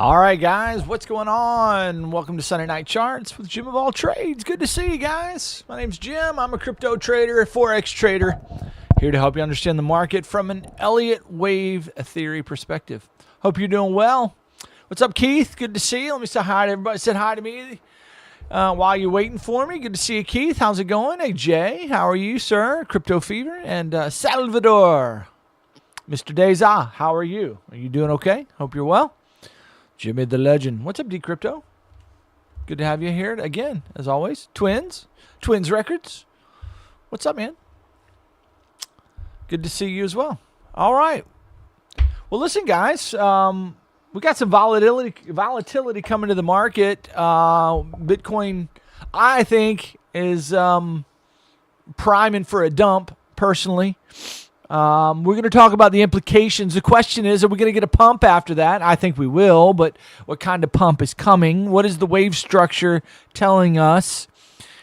All right, guys, what's going on? Welcome to Sunday Night Charts with Jim of All Trades. Good to see you guys. My name's Jim. I'm a crypto trader, a Forex trader, here to help you understand the market from an Elliott wave theory perspective. Hope you're doing well. What's up, Keith? Good to see you. Let me say hi to everybody. Said hi to me while you're waiting for me. Good to see you, Keith. How's it going? Hey, Jay, how are you, sir? Crypto Fever. And Salvador. Mr. Deza, how are you? Are you doing okay? Hope you're well. Jimmy the Legend. What's up, D-Crypto? Good to have you here again, as always. Twins Records. What's up, man? Good to see you as well. All right. Well, listen, guys. We got some volatility coming to the market. Bitcoin, I think, is priming for a dump, personally. We're going to talk about the implications. The question is, are we going to get a pump after that? I think we will, but what kind of pump is coming? What is the wave structure telling us?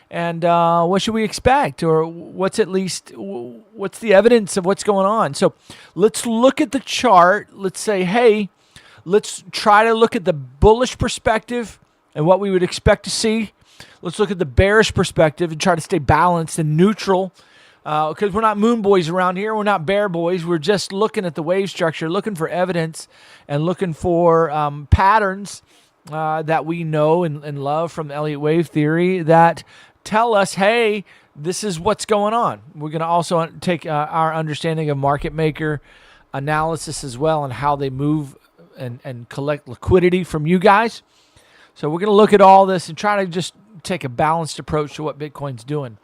And what should we expect? Or what's the evidence of what's going on? So let's look at the chart. Let's say, hey, let's try to look at the bullish perspective and what we would expect to see. Let's look at the bearish perspective and try to stay balanced and neutral. Because we're not moon boys around here. We're not bear boys. We're just looking at the wave structure, looking for evidence and looking for patterns that we know and love from the Elliott wave theory that tell us, hey, this is what's going on. We're going to also take our understanding of market maker analysis as well and how they move and collect liquidity from you guys. So we're going to look at all this and try to just take a balanced approach to what Bitcoin's doing.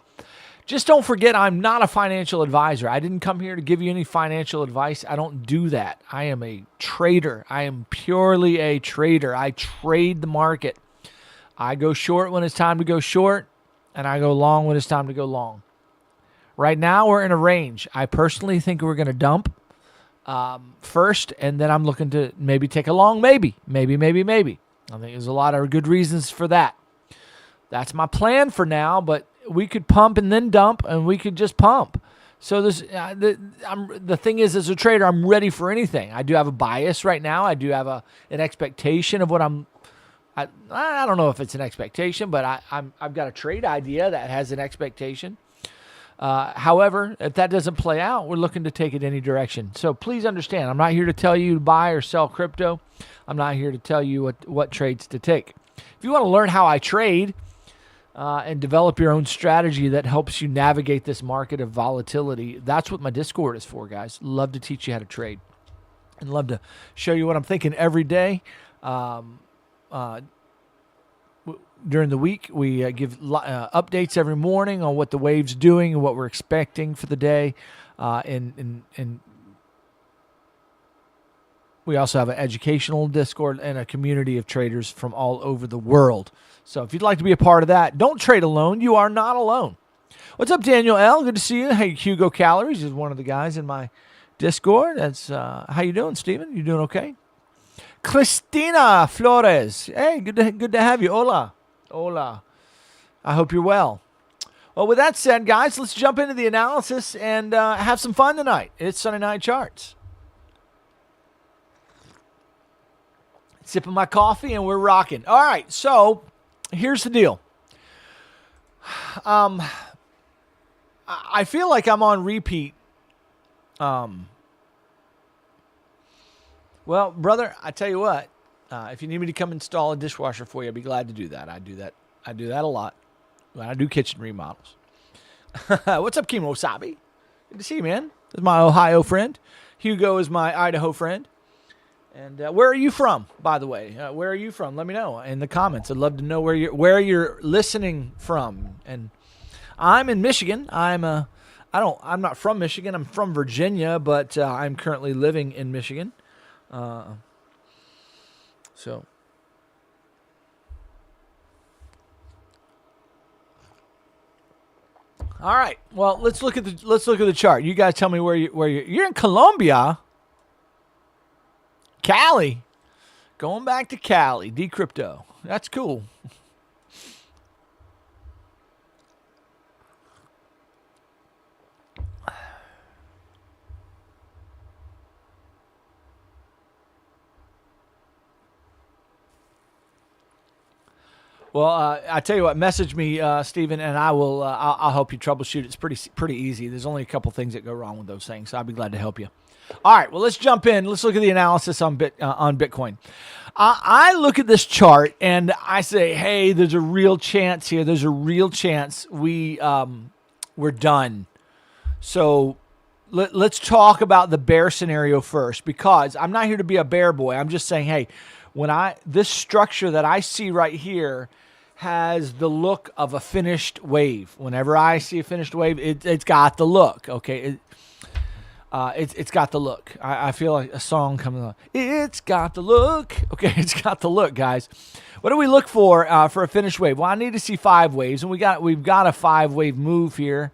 Just don't forget, I'm not a financial advisor. I didn't come here to give you any financial advice. I don't do that. I am a trader. I am purely a trader. I trade the market. I go short when it's time to go short, and I go long when it's time to go long. Right now, we're in a range. I personally think we're going to dump first, and then I'm looking to maybe take a long, maybe. I think there's a lot of good reasons for that. That's my plan for now, but we could pump and then dump, and we could just pump. So this, the thing is, as a trader, I'm ready for anything. I do have a bias right now. I do have an expectation of what I don't know if it's an expectation, but I've got a trade idea that has an expectation. However, if that doesn't play out, we're looking to take it any direction. So please understand, I'm not here to tell you to buy or sell crypto. I'm not here to tell you what trades to take. If you want to learn how I trade, and develop your own strategy that helps you navigate this market of volatility, that's what my Discord is for, guys. Love to teach you how to trade and love to show you what I'm thinking every day. During the week, we give updates every morning on what the wave's doing and what we're expecting for the day. And we also have an educational Discord and a community of traders from all over the world. So if you'd like to be a part of that, don't trade alone. You are not alone. What's up, Daniel L? Good to see you. Hey, Hugo Calories is one of the guys in my Discord. That's how you doing, Steven? You doing okay? Christina Flores. Hey, good to have you. Hola. I hope you're well. Well, with that said, guys, let's jump into the analysis and have some fun tonight. It's Sunday Night Charts. Sipping my coffee and we're rocking. All right, so here's the deal. I feel like I'm on repeat. Well, brother, I tell you what. If you need me to come install a dishwasher for you, I'd be glad to do that. I do that a lot when I do kitchen remodels. What's up, Kimo Sabi? Good to see you, man. This is my Ohio friend. Hugo is my Idaho friend. And where are you from, by the way? Where are you from? Let me know in the comments. I'd love to know where you're listening from. And I'm in Michigan. I'm not from Michigan. I'm from Virginia, but I'm currently living in Michigan. So all right. Well, let's look at the chart. You guys tell me where you're in Colombia. Cali. Going back to Cali. D-Crypto. That's cool. Well, I tell you what, message me, Stephen, and I will. I'll help you troubleshoot. It's pretty easy. There's only a couple things that go wrong with those things, so I'll be glad to help you. All right, well, let's jump in. Let's look at the analysis on Bitcoin. I look at this chart and I say, hey, there's a real chance here. There's a real chance we're done. So let's talk about the bear scenario first, because I'm not here to be a bear boy. I'm just saying, hey, this structure that I see right here has the look of a finished wave. Whenever I see a finished wave, it's got the look. Okay, it's got the look. I feel like a song coming on. It's got the look. Okay, it's got the look, guys. What do we look for a finished wave? Well, I need to see 5 waves, and we've got a 5-wave move here.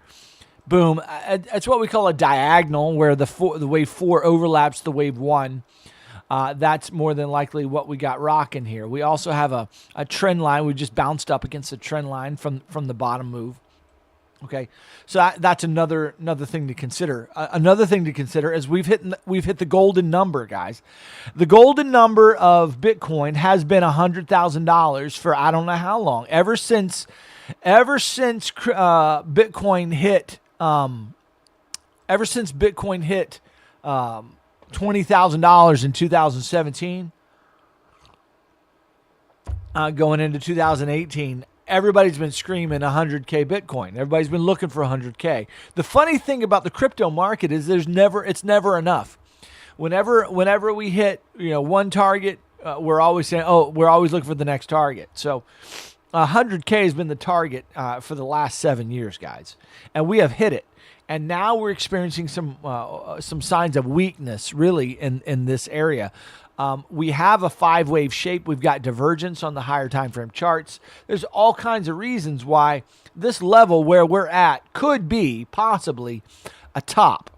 Boom. It's what we call a diagonal, where the wave 4 overlaps the wave 1. That's more than likely what we got rocking here. We also have a trend line. We just bounced up against the trend line from the bottom move. Okay, so that's another thing to consider. Another thing to consider is we've hit the golden number, guys. The golden number of Bitcoin has been $100,000 for I don't know how long. Ever since Bitcoin hit $20,000 in 2017, going into 2018. Everybody's been screaming 100K Bitcoin. Everybody's been looking for 100K. The funny thing about the crypto market is it's never enough. Whenever we hit one target, we're always saying, we're always looking for the next target. So 100K has been the target for the last 7 years, guys, and we have hit it. And now we're experiencing some signs of weakness, really, in this area. We have a 5-wave shape. We've got divergence on the higher time frame charts. There's all kinds of reasons why this level where we're at could be possibly a top.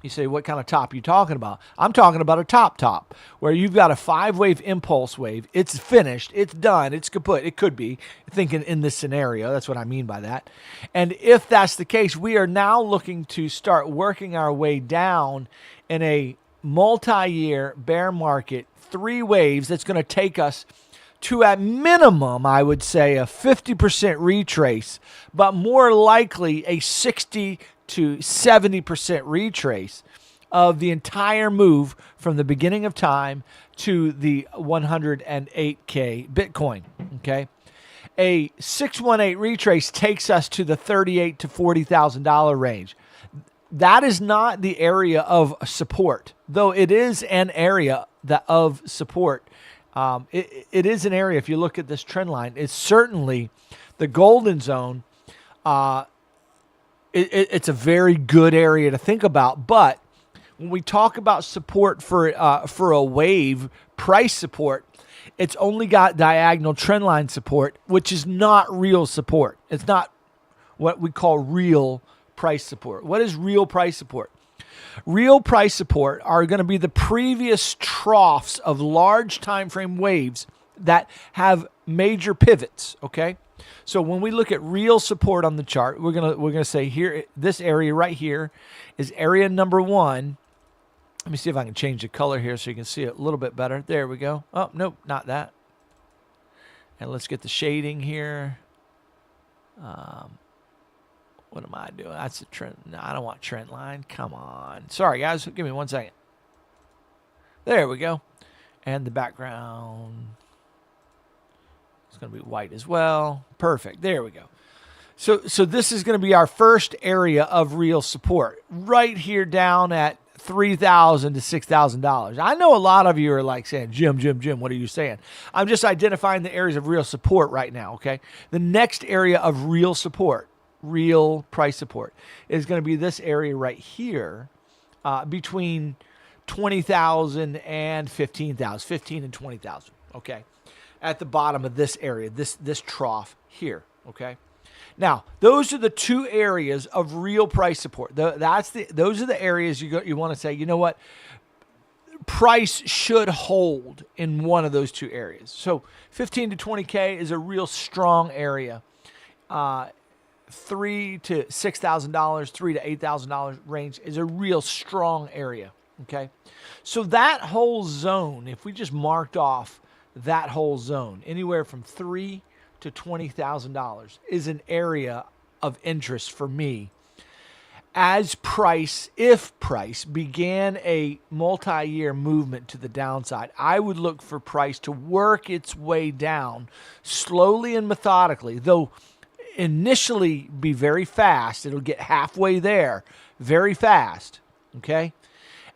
You say, what kind of top are you talking about? I'm talking about a top, where you've got a 5-wave impulse wave. It's finished. It's done. It's kaput. It could be, thinking in this scenario. That's what I mean by that. And if that's the case, we are now looking to start working our way down in a multi-year bear market, 3 waves that's going to take us to, at minimum, I would say, a 50% retrace, but more likely a 60 to 70% retrace of the entire move from the beginning of time to the 108K Bitcoin. Okay, a 618 retrace takes us to the $38,000 to $40,000 range. That is not the area of support, though it is an area of support. It is an area, if you look at this trend line, it's certainly the golden zone. It's a very good area to think about. But when we talk about support for a wave, price support, it's only got diagonal trend line support, which is not real support. It's not what we call real price support. What is real price support? Real price support are going to be the previous troughs of large time frame waves that have major pivots. Okay, so when we look at real support on the chart, we're gonna say here, this area right here is area number 1. Let me see if I can change the color here so you can see it a little bit better. There we go. Oh, nope, not that. And let's get the shading here. What am I doing? That's a trend. No, I don't want trend line. Come on. Sorry, guys. Give me 1 second. There we go. And the background is going to be white as well. Perfect. There we go. So this is going to be our first area of real support, right here down at $3,000 to $6,000. I know a lot of you are like saying, Jim, what are you saying? I'm just identifying the areas of real support right now, okay? The next area of real support, real price support, is going to be this area right here, between 20,000 and 15,000, 15 and 20,000. Okay, at the bottom of this area, this trough here. Okay, now those are the 2 areas of real price support. Those are the areas you want to say, you know what, price should hold in one of those 2 areas. So 15 to 20K is a real strong area. $3,000 to $6,000, $3,000 to $8,000 range is a real strong area. Okay, so that whole zone, if we just marked off that whole zone, anywhere from 3 to $20,000 is an area of interest for me. As price, if price began a multi-year movement to the downside, I would look for price to work its way down slowly and methodically, though initially be very fast. It'll get halfway there very fast, okay?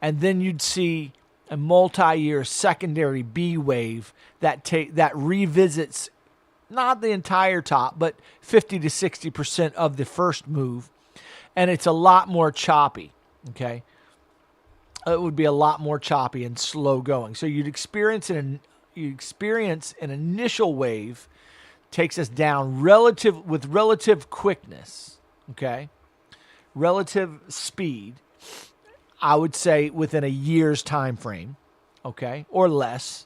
And then you'd see a multi-year secondary B wave that revisits not the entire top, but 50 to 60% of the first move. And it's a lot more choppy, okay? It would be a lot more choppy and slow going. So you'd experience an initial wave, takes us down with relative quickness, okay? Relative speed, I would say within a year's time frame, okay, or less.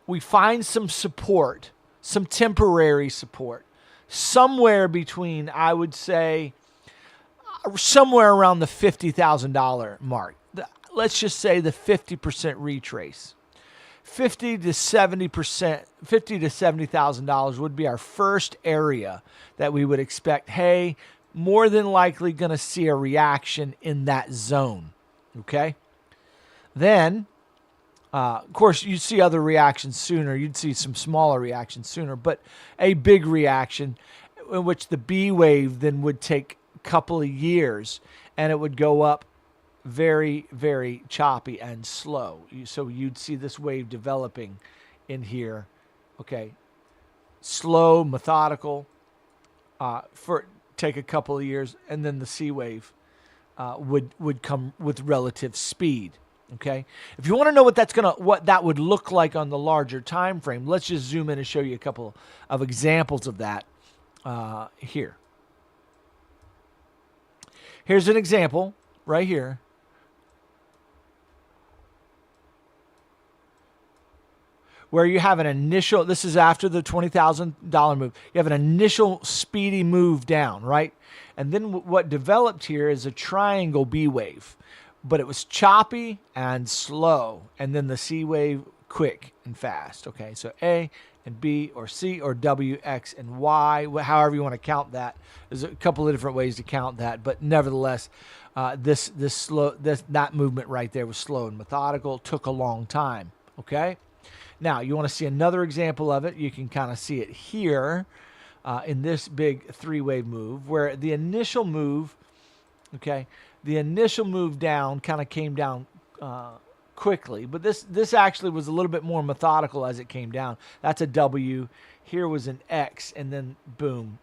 We find some support, some temporary support, somewhere between, I would say, somewhere around the $50,000 mark. Let's just say the 50% retrace. $50,000 to $70,000 would be our first area that we would expect, hey, more than likely going to see a reaction in that zone, okay? Then, of course, you'd see other reactions sooner. You'd see some smaller reactions sooner, but a big reaction in which the B wave then would take a couple of years, and it would go up very, very choppy and slow. So you'd see this wave developing in here, okay? Slow, methodical, take a couple of years, and then the C wave would come with relative speed. Okay, if you want to know what that would look like on the larger time frame, let's just zoom in and show you a couple of examples of that here. Here's an example right here. Where you have an initial, this is after the $20,000 move, you have an initial speedy move down, right? And then what developed here is a triangle B wave, but it was choppy and slow, and then the C wave quick and fast, okay? So A and B or C or W, X, and Y, however you want to count that. There's a couple of different ways to count that, but nevertheless, that movement right there was slow and methodical, took a long time, okay? Now, you want to see another example of it. You can kind of see it here in this big three-wave move where the initial move, okay, the initial move down kind of came down quickly. But this actually was a little bit more methodical as it came down. That's a W. Here was an X, and then boom.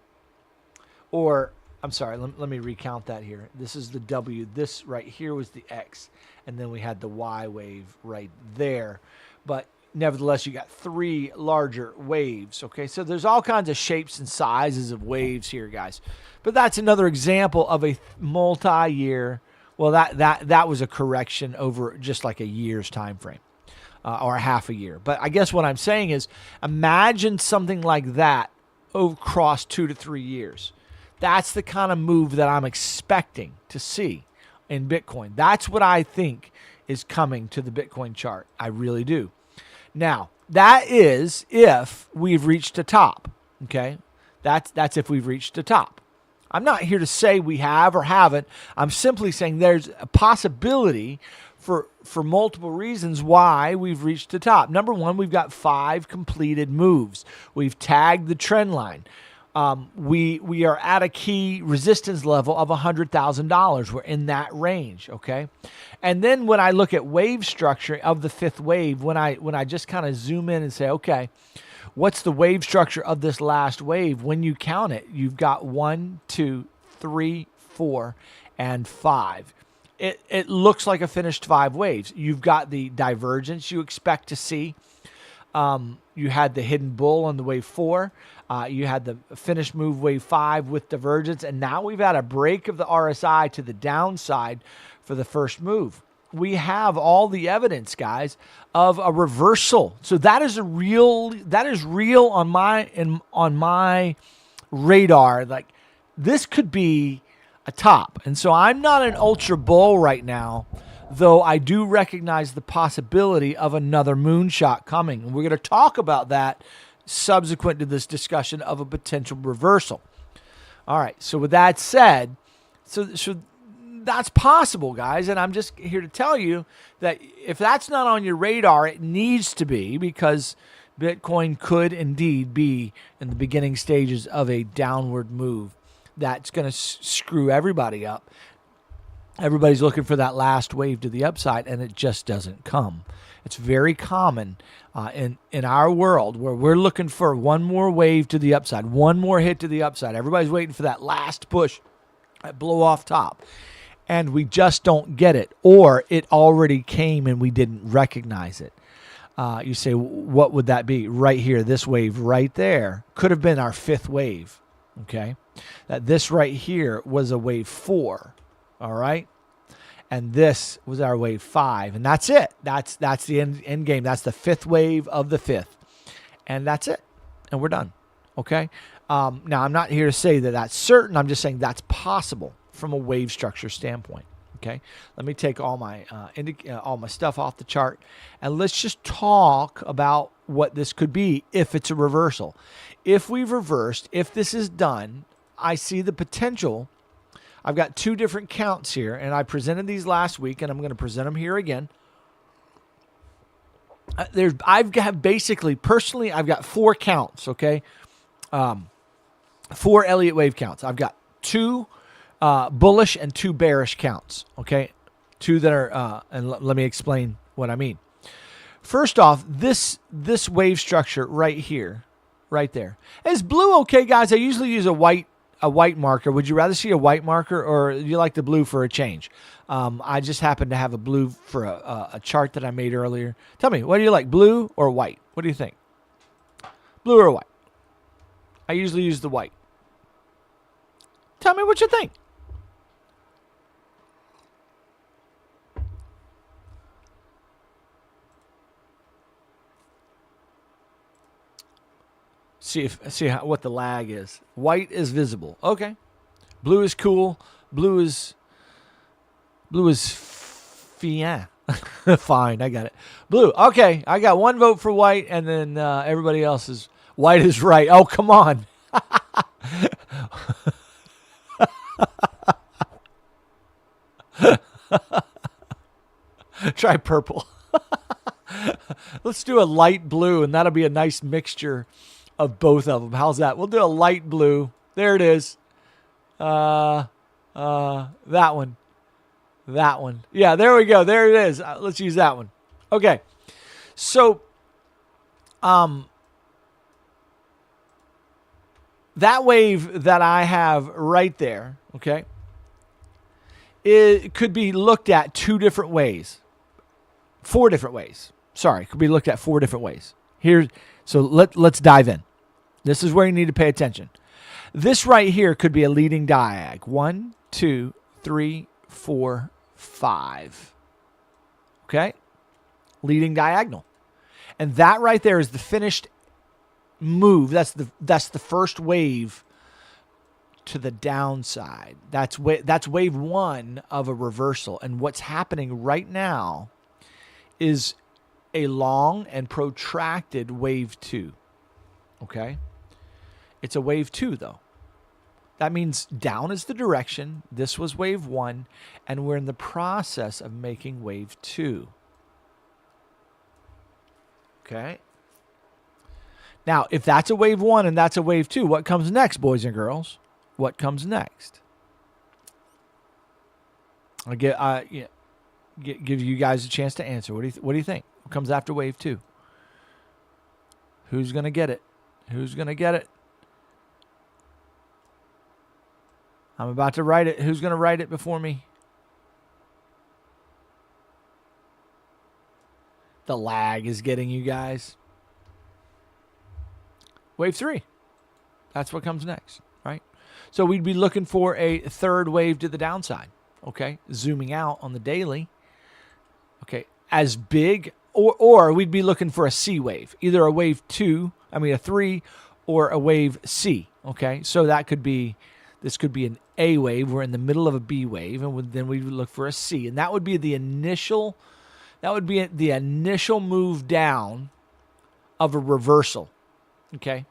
Or, I'm sorry, let me recount that here. This is the W. This right here was the X, and then we had the Y wave right there. But nevertheless, you got three larger waves, okay? So there's all kinds of shapes and sizes of waves here, guys. But that's another example of a multi-year, well, that was a correction over just like a year's time frame or half a year. But I guess what I'm saying is imagine something like that across 2 to 3 years. That's the kind of move that I'm expecting to see in Bitcoin. That's what I think is coming to the Bitcoin chart. I really do. Now, that is if we've reached a top, okay? That's if we've reached a top. I'm not here to say we have or haven't. I'm simply saying there's a possibility for multiple reasons why we've reached a top. Number one, we've got 5 completed moves. We've tagged the trend line. We are at a key resistance level of $100,000. We're in that range, okay? And then when I look at wave structure of the 5th wave, when I just kind of zoom in and say, okay, what's the wave structure of this last wave? When you count it, you've got 1, 2, 3, 4, and 5. It looks like a finished 5 waves. You've got the divergence you expect to see. You had the hidden bull on the wave 4. You had the finished move wave 5 with divergence. And now we've had a break of the RSI to the downside for the first move. We have all the evidence, guys, of a reversal. So that is real on my radar. Like, this could be a top. And so I'm not an ultra bull right now, though I do recognize the possibility of another moonshot coming. And we're going to talk about that subsequent to this discussion of a potential reversal. All right, so with that said, so that's possible, guys, and I'm just here to tell you that if that's not on your radar, it needs to be, because Bitcoin could indeed be in the beginning stages of a downward move that's going to screw everybody up. Everybody's looking for that last wave to the upside, and it just doesn't come. It's very common in our world where we're looking for one more wave to the upside, one more hit to the upside. Everybody's waiting for that last push, that blow off top, and we just don't get it, or it already came and we didn't recognize it. You say, what would that be? Right here, this wave right there could have been our fifth wave, okay? That this right here was a wave 4, all right? And this was our wave 5, and that's it. That's the end game. That's the fifth wave of the fifth, and that's it, and we're done, okay? Now, I'm not here to say that that's certain. I'm just saying that's possible from a wave structure standpoint. Okay, let me take all my stuff off the chart, and let's just talk about what this could be if it's a reversal. If we've reversed, if this is done, I see the potential. I've got two different counts here, and I presented these last week, and I'm going to present them here again. I've got 4 counts. Okay, 4 Elliott wave counts. I've got 2 bullish and 2 bearish counts, okay? 2 that are, and let me explain what I mean. First off, this wave structure right here, right there. Is blue okay, guys? I usually use a white marker. Would you rather see a white marker, or do you like the blue for a change? I just happen to have a blue for a chart that I made earlier. Tell me, what do you like, blue or white? What do you think? Blue or white? I usually use the white. Tell me what you think. See what the lag is. White is visible. Okay. Blue is cool. Blue is fine. Fine, I got it. Blue. Okay, I got 1 vote for white, and then everybody else is white is right. Oh, come on. Try purple. Let's do a light blue, and that'll be a nice mixture of both of them. How's that? We'll do a light blue. There it is. That one. Yeah, there we go. There it is. Let's use that one. Okay. So, that wave that I have right there, okay, it could be looked at 2 different ways. 4 different ways. Sorry, could be looked at 4 different ways. So let's dive in. This is where you need to pay attention. This right here could be a leading diag. 1, 2, 3, 4, 5. Okay? Leading diagonal. And that right there is the finished move. That's the first wave to the downside. That's wave 1 of a reversal. And what's happening right now is a long and protracted wave 2. Okay? It's a wave 2, though. That means down is the direction. This was wave 1, and we're in the process of making wave 2. Okay? Now, if that's a wave 1 and that's a wave 2, what comes next, boys and girls? What comes next? I'll give you guys a chance to answer. What do you think? What comes after wave 2? Who's going to get it? Who's going to get it? I'm about to write it. Who's going to write it before me? The lag is getting you guys. Wave 3. That's what comes next, right? So we'd be looking for a third wave to the downside, okay? Zooming out on the daily, okay? As big, or we'd be looking for a C wave, either a wave 3, or a wave C, okay? So that could be, this could be an A wave. We're in the middle of a B wave, and then we would look for a C, and that would be the initial move down of a reversal. Okay.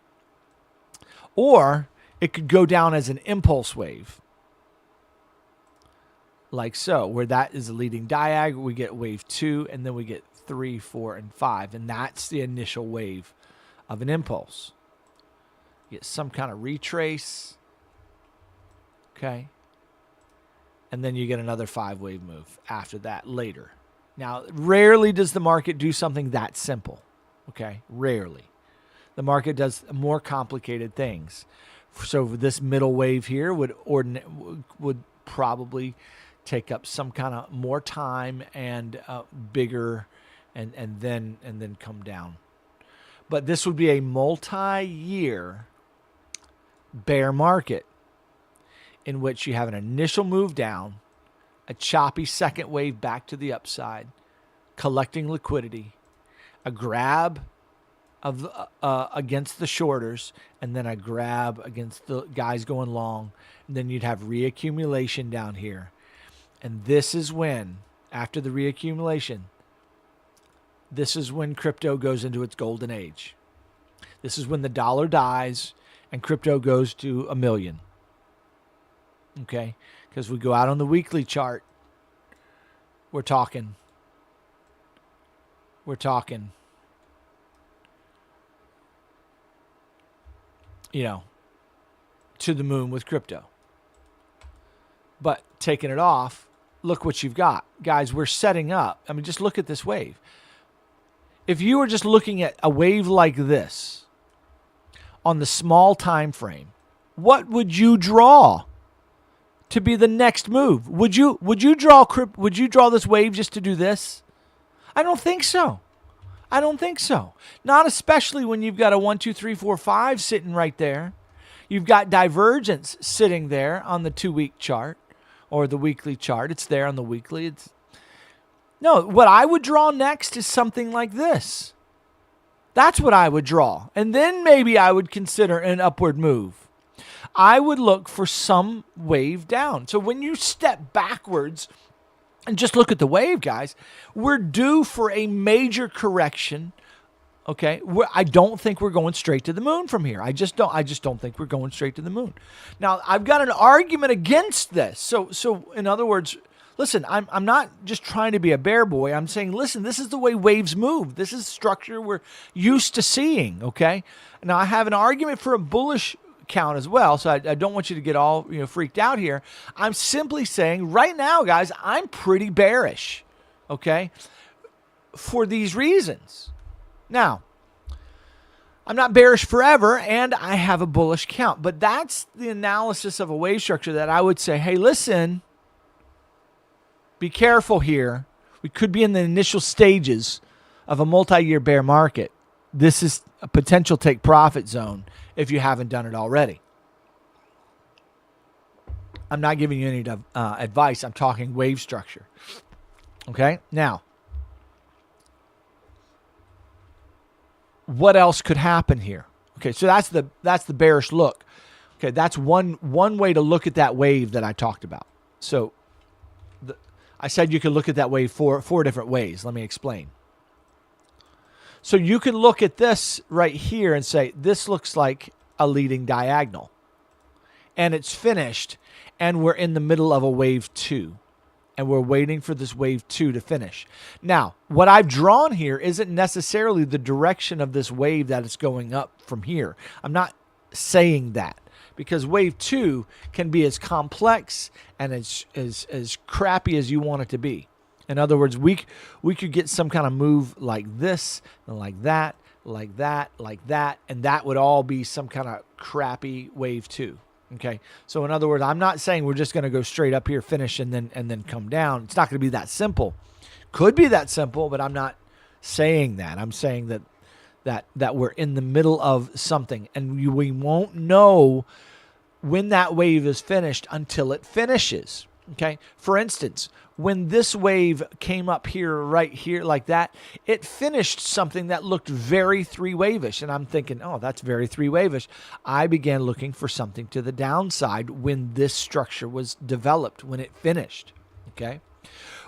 Or it could go down as an impulse wave. Like so, where that is a leading diag, we get wave 2, and then we get 3, 4, and 5. And that's the initial wave of an impulse. You get some kind of retrace. Okay. And then you get another 5-wave move after that later. Now, rarely does the market do something that simple. Okay. Rarely. The market does more complicated things. So this middle wave here would probably take up some kind of more time and bigger, and then come down. But this would be a multi-year bear market in which you have an initial move down, a choppy second wave back to the upside, collecting liquidity, a grab of against the shorters, and then a grab against the guys going long, and then you'd have reaccumulation down here. And this is when, after the reaccumulation, this is when crypto goes into its golden age. This is when the dollar dies and crypto goes to $1 million. Okay? Because we go out on the weekly chart, we're talking, you know, to the moon with crypto. But taking it off, look what you've got. Guys, we're setting up. I mean, just look at this wave. If you were just looking at a wave like this on the small time frame, what would you draw to be the next move? Would you draw this wave just to do this? I don't think so. Not especially when you've got a 1, 2, 3, 4, 5 sitting right there. You've got divergence sitting there on the 2-week chart or the weekly chart. It's there on the weekly. No, what I would draw next is something like this. That's what I would draw. And then maybe I would consider an upward move. I would look for some wave down. So when you step backwards and just look at the wave, guys, we're due for a major correction. Okay, I don't think we're going straight to the moon from here. I just don't think we're going straight to the moon. Now, I've got an argument against this. So in other words, listen, I'm not just trying to be a bear boy. I'm saying, listen, this is the way waves move. This is structure we're used to seeing. Okay, now I have an argument for a bullish count as well, so I don't want you to get all freaked out here. I'm simply saying right now, guys, I'm pretty bearish, okay, for these reasons. Now, I'm not bearish forever, and I have a bullish count, but that's the analysis of a wave structure that I would say, hey, listen, be careful here. We could be in the initial stages of a multi-year bear market. This is a potential take profit zone if you haven't done it already. I'm not giving you any advice. I'm talking wave structure. Okay? Now, what else could happen here? Okay, so that's the bearish look. Okay, that's one way to look at that wave that I talked about. So I said you could look at that wave four different ways. Let me explain. So you can look at this right here and say, this looks like a leading diagonal. And it's finished, and we're in the middle of a wave 2. And we're waiting for this wave 2 to finish. Now, what I've drawn here isn't necessarily the direction of this wave that it's going up from here. I'm not saying that, because wave 2 can be as complex and as crappy as you want it to be. In other words, we could get some kind of move like this, and like that, like that, like that, and that would all be some kind of crappy wave 2. Okay, so in other words, I'm not saying we're just going to go straight up here, finish, and then come down. It's not going to be that simple. Could be that simple, but I'm not saying that. I'm saying that we're in the middle of something, and we won't know when that wave is finished until it finishes. Okay, for instance, when this wave came up here, right here, like that, it finished something that looked very 3-wave-ish. And I'm thinking, oh, that's very 3-wave-ish. I began looking for something to the downside when this structure was developed, when it finished. Okay.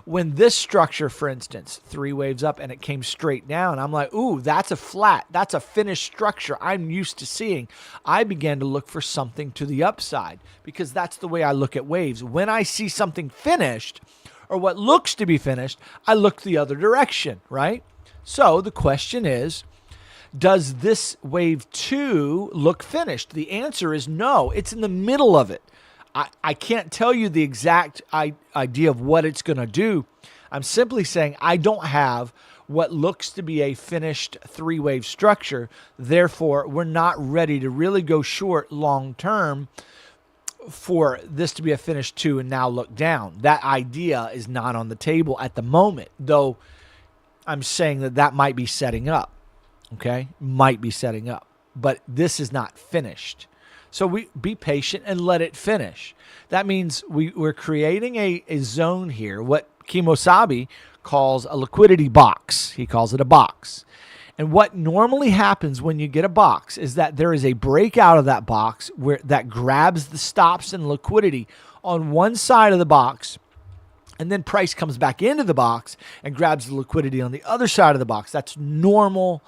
When this structure, for instance, 3 waves up and it came straight down, I'm like, ooh, that's a flat. That's a finished structure I'm used to seeing. I began to look for something to the upside because that's the way I look at waves. When I see something finished or what looks to be finished, I look the other direction, right? So the question is, does this wave 2 look finished? The answer is no. It's in the middle of it. I can't tell you the exact idea of what it's going to do. I'm simply saying I don't have what looks to be a finished 3-wave structure. Therefore, we're not ready to really go short long term for this to be a finished 2 and now look down. That idea is not on the table at the moment, though I'm saying that might be setting up. Okay? Might be setting up. But this is not finished. So we be patient and let it finish. That means we're creating a zone here, what Kimosabi calls a liquidity box. He calls it a box. And what normally happens when you get a box is that there is a breakout of that box where that grabs the stops and liquidity on one side of the box, and then price comes back into the box and grabs the liquidity on the other side of the box. That's normal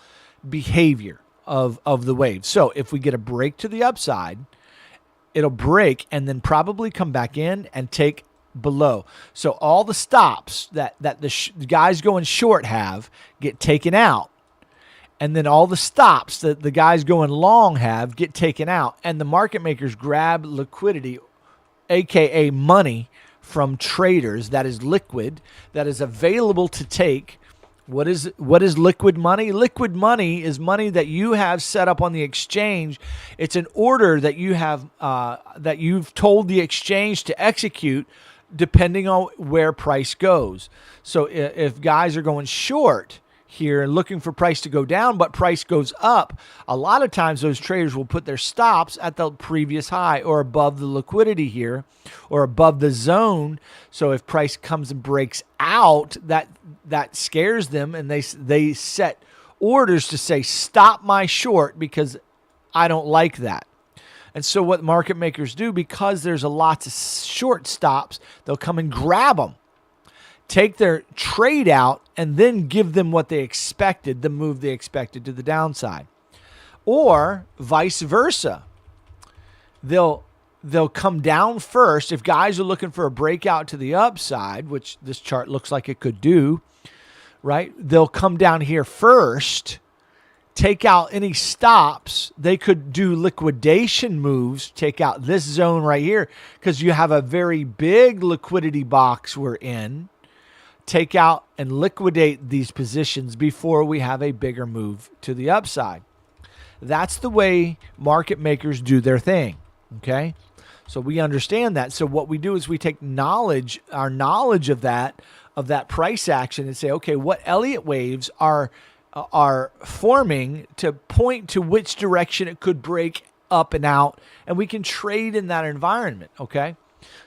behavior of the wave. So if we get a break to the upside, it'll break and then probably come back in and take below. So all the stops that the guys going short have get taken out. And then all the stops that the guys going long have get taken out. And the market makers grab liquidity, aka money, from traders that is liquid, that is available to take. What is liquid money? Liquid money is money that you have set up on the exchange. It's an order that you have that you've told the exchange to execute depending on where price goes. So if guys are going short here and looking for price to go down, but price goes up, a lot of times those traders will put their stops at the previous high or above the liquidity here or above the zone. So if price comes and breaks out, that scares them, and they set orders to say, stop my short because I don't like that. And so what market makers do, because there's a lot of short stops, they'll come and grab them, take their trade out, and then give them what they expected, the move they expected to the downside. Or vice versa. They'll come down first. If guys are looking for a breakout to the upside, which this chart looks like it could do, right? They'll come down here first, take out any stops. They could do liquidation moves, take out this zone right here because you have a very big liquidity box we're in. Take out and liquidate these positions before we have a bigger move to the upside. That's the way market makers do their thing, okay? So we understand that. So what we do is we take our knowledge of that price action and say, okay, what Elliott waves are forming to point to which direction it could break up and out, and we can trade in that environment, okay?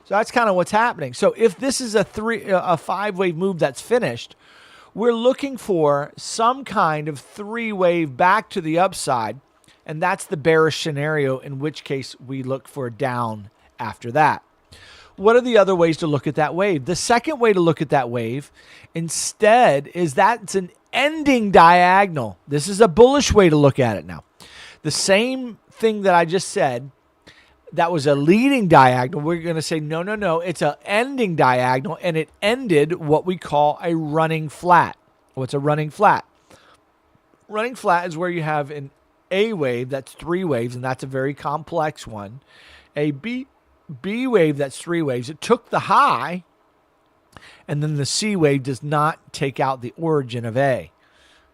So that's kind of what's happening. So if this is a 5-wave move that's finished, we're looking for some kind of 3-wave back to the upside, and that's the bearish scenario, in which case we look for a down after that. What are the other ways to look at that wave? The second way to look at that wave instead is that it's an ending diagonal. This is a bullish way to look at it now. The same thing that I just said, that was a leading diagonal. We're going to say, no, it's an ending diagonal, and it ended what we call a running flat. What's a running flat? Running flat is where you have an A wave that's 3 waves, and that's a very complex one. A B wave that's 3 waves. It took the high, and then the C wave does not take out the origin of A.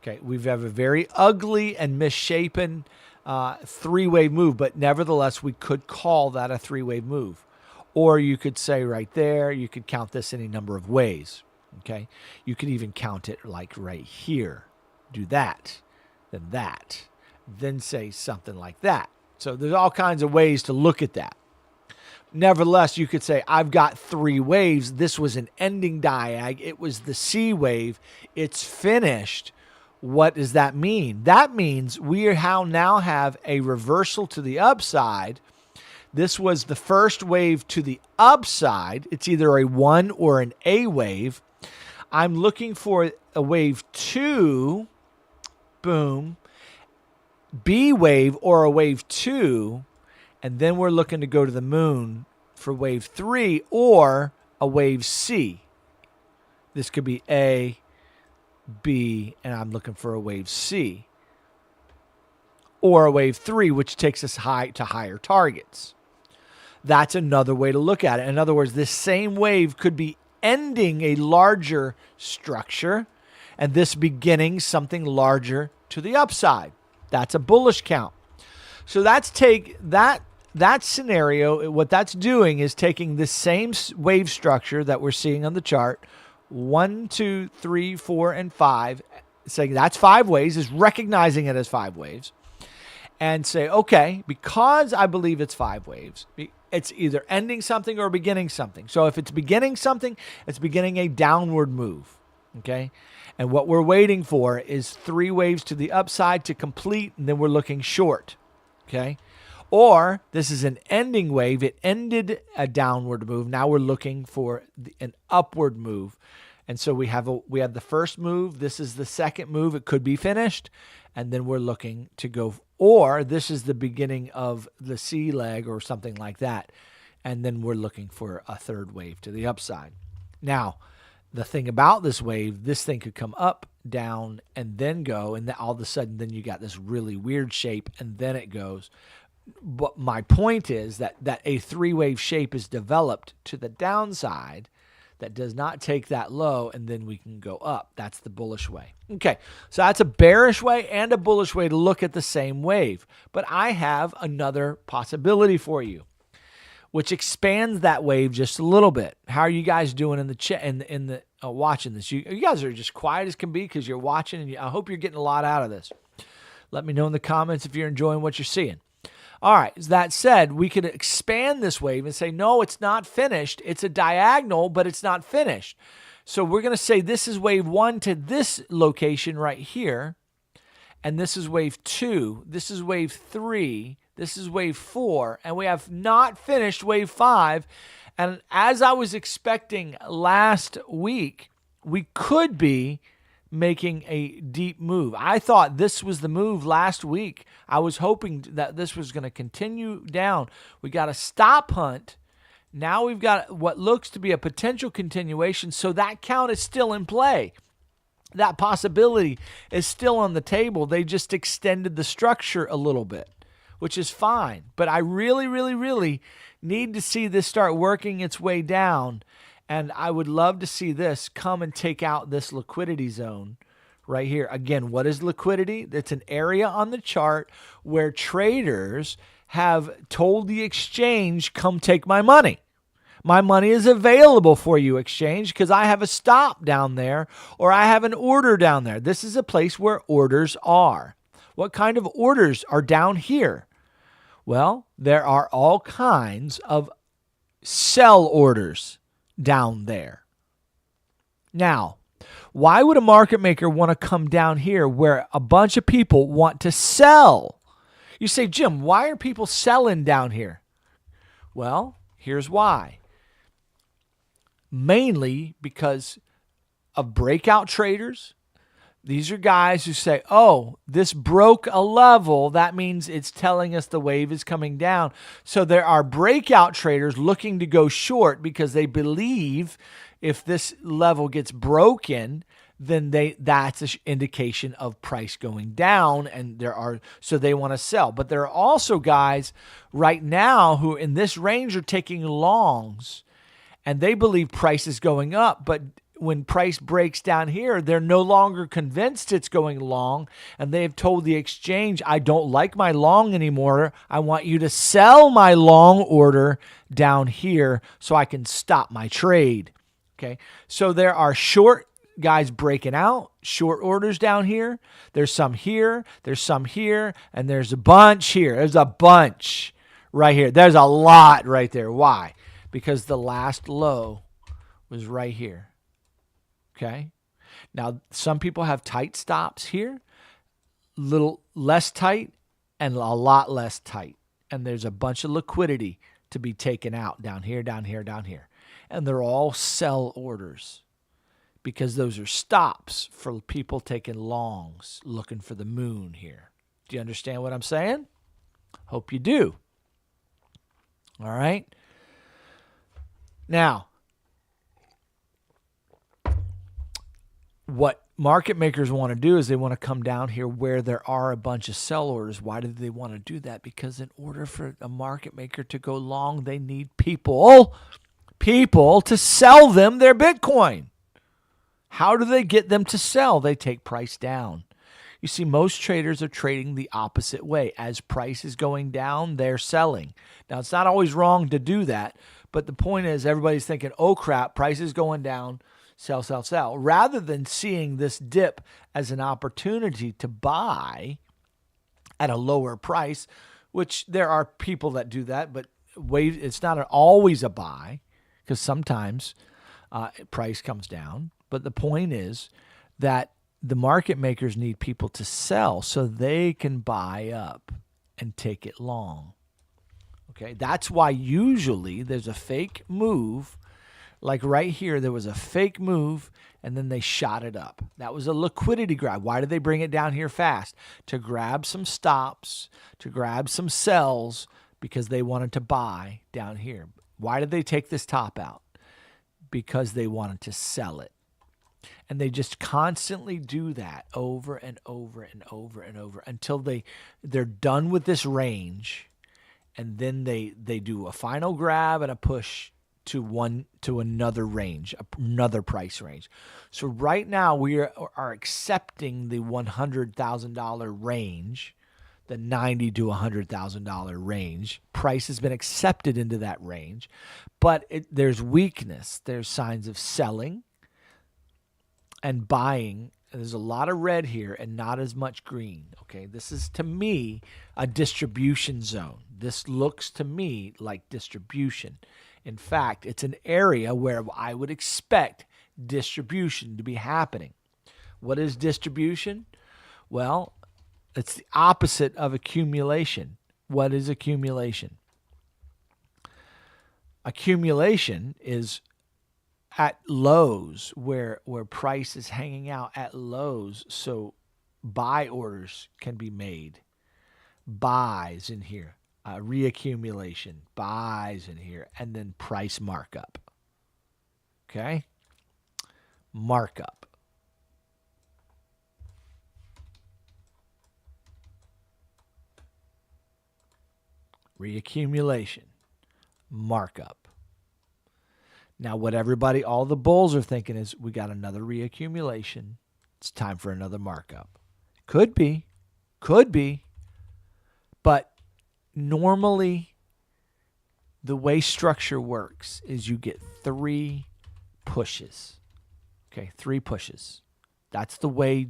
Okay, we have a very ugly and misshapen 3-wave move, but nevertheless, we could call that a 3-wave move. Or you could say right there, you could count this any number of ways. Okay, you could even count it like right here. Do that, then say something like that. So there's all kinds of ways to look at that. Nevertheless, you could say, I've got 3 waves. This was an ending diag. It was the C wave. It's finished. What does that mean? That means we now have a reversal to the upside. This was the first wave to the upside. It's either a 1 or an A wave. I'm looking for a wave 2, boom, B wave or a wave 2, and then we're looking to go to the moon for wave 3 or a wave C. This could be A, B, and I'm looking for a wave C. Or a wave 3, which takes us high to higher targets. That's another way to look at it. In other words, this same wave could be ending a larger structure and this beginning something larger to the upside. That's a bullish count. So that's that scenario, what that's doing is taking the same wave structure that we're seeing on the chart, 1, 2, 3, 4, and 5, saying that's 5 waves, is recognizing it as 5 waves, and say, okay, because I believe it's 5 waves, it's either ending something or beginning something. So if it's beginning something, it's beginning a downward move, okay? And what we're waiting for is 3 waves to the upside to complete, and then we're looking short, okay? Or this is an ending wave. It ended a downward move. Now we're looking for an upward move. And so we have the first move. This is the second move. It could be finished. And then we're looking to go, or this is the beginning of the C leg or something like that. And then we're looking for a third wave to the upside. Now, the thing about this wave, this thing could come up, down, and then go. And then all of a sudden, then you got this really weird shape, and then it goes. But my point is that a 3-wave shape is developed to the downside that does not take that low, and then we can go up. That's the bullish way. Okay, so that's a bearish way and a bullish way to look at the same wave. But I have another possibility for you, which expands that wave just a little bit. How are you guys doing in the chat in the watching this? You guys are just quiet as can be because you're watching, and I hope you're getting a lot out of this. Let me know in the comments if you're enjoying what you're seeing. All right, that said, we could expand this wave and say, no, it's not finished. It's a diagonal, but it's not finished. So we're going to say this is wave 1 to this location right here, and this is wave 2, this is wave 3, this is wave 4, and we have not finished wave 5. And as I was expecting last week, we could be making a deep move. I thought this was the move last week. I was hoping that this was going to continue down. We got a stop hunt. Now we've got what looks to be a potential continuation, so that count is still in play. That possibility is still on the table. They just extended the structure a little bit, which is fine. But I really, really, really need to see this start working its way down. And I would love to see this come and take out this liquidity zone right here. Again, what is liquidity? It's an area on the chart where traders have told the exchange, come take my money. My money is available for you, exchange, because I have a stop down there or I have an order down there. This is a place where orders are. What kind of orders are down here? Well, there are all kinds of sell orders down there. Now, why would a market maker want to come down here where a bunch of people want to sell? You say, Jim, why are people selling down here? Well, here's why. Mainly because of breakout traders. These are guys who say, oh, this broke a level. That means it's telling us the wave is coming down. So there are breakout traders looking to go short because they believe if this level gets broken, then that's an indication of price going down, and so they want to sell. But there are also guys right now who in this range are taking longs, and they believe price is going up, but when price breaks down here, they're no longer convinced it's going long, and they have told the exchange, I don't like my long anymore. I want you to sell my long order down here so I can stop my trade. Okay, so there are short guys breaking out, short orders down here. There's some here, there's some here, and there's a bunch here. There's a bunch right here. There's a lot right there. Why? Because the last low was right here. Okay. Now, some people have tight stops here, little less tight and a lot less tight. And there's a bunch of liquidity to be taken out down here, down here, down here. And they're all sell orders. because those are stops for people taking longs, looking for the moon here. Do you understand what I'm saying? Hope you do. All right. Now, what market makers want to do is they want to come down here where there are a bunch of sell orders. Why do they want to do that? Because in order for a market maker to go long, they need people to sell them their Bitcoin. How do they get them to sell? They take price down. You see, most traders are trading the opposite way. As price is going down, they're selling. Now, it's not always wrong to do that, but the point is everybody's thinking, oh crap, price is going down, sell, sell, sell, rather than seeing this dip as an opportunity to buy at a lower price, which there are people that do that, but it's not always a buy because sometimes price comes down. But the point is that the market makers need people to sell so they can buy up and take it long. Okay, that's why usually there's a fake move. Like right here, there was a fake move, and then they shot it up. That was a liquidity grab. Why did they bring it down here fast? To grab some stops, to grab some sells, because they wanted to buy down here. Why did they take this top out? Because they wanted to sell it. And they just constantly do that over and over and over and over until they're done with this range, and then they do a final grab and a push to another range, another price range. So right now we are accepting the $100,000 range, the $90,000 to $100,000 range. Price has been accepted into that range, but there's weakness. There's signs of selling and buying. There's a lot of red here and not as much green. Okay, this is to me a distribution zone. This looks to me like distribution. In fact, it's an area where I would expect distribution to be happening. What is distribution? Well, it's the opposite of accumulation. What is accumulation? Accumulation is at lows where price is hanging out at lows, so buy orders can be made. Buys in here. Reaccumulation, buys in here, and then price markup. Okay? Markup. Reaccumulation, markup. Now, what all the bulls are thinking is, we got another reaccumulation. It's time for another markup. Could be. But normally, the way structure works is you get 3 pushes. Okay, 3 pushes. That's the way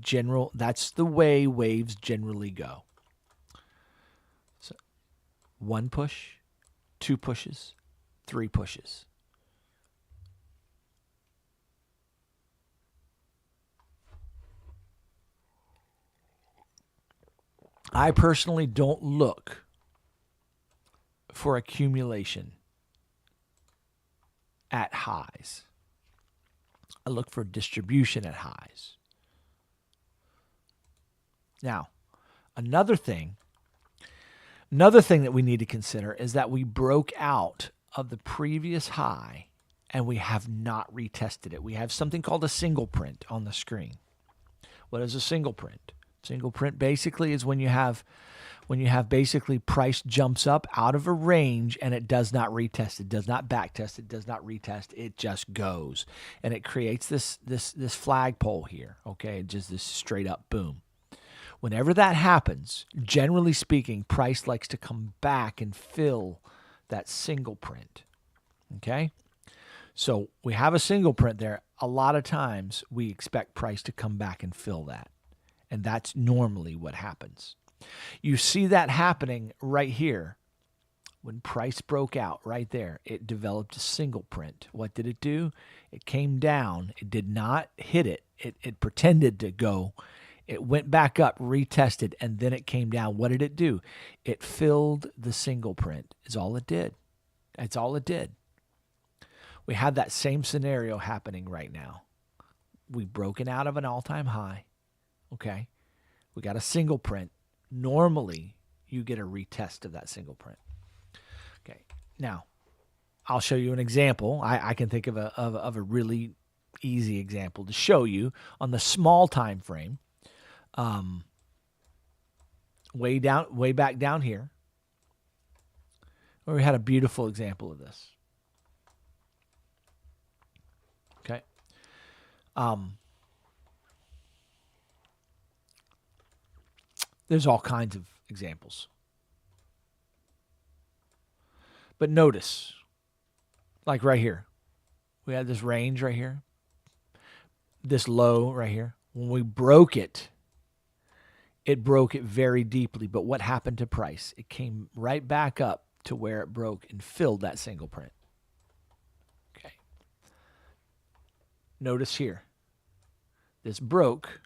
waves generally go. So 1 push, 2 pushes, 3 pushes. I personally don't look for accumulation at highs. I look for distribution at highs. Now, another thing that we need to consider is that we broke out of the previous high and we have not retested it. We have something called a single print on the screen. What is a single print? Single print basically is when you have basically price jumps up out of a range and it does not retest, it does not backtest, it does not retest, it just goes. And it creates this flagpole here, okay? Just this straight up boom. Whenever that happens, generally speaking, price likes to come back and fill that single print, okay? So we have a single print there. A lot of times we expect price to come back and fill that. And that's normally what happens. You see that happening right here. When price broke out right there, it developed a single print. What did it do? It came down. It did not hit it. It pretended to go. It went back up, retested, and then it came down. What did it do? It filled the single print is all it did. That's all it did. We have that same scenario happening right now. We've broken out of an all-time high. Okay. We got a single print. Normally, you get a retest of that single print. Okay. Now, I'll show you an example. I can think of a really easy example to show you on the small time frame. Way back down here, where we had a beautiful example of this. Okay. There's all kinds of examples. But notice, like right here, we had this range right here, this low right here. When we broke it, it broke it very deeply. But what happened to price? It came right back up to where it broke and filled that single print. Okay. Notice here, this broke,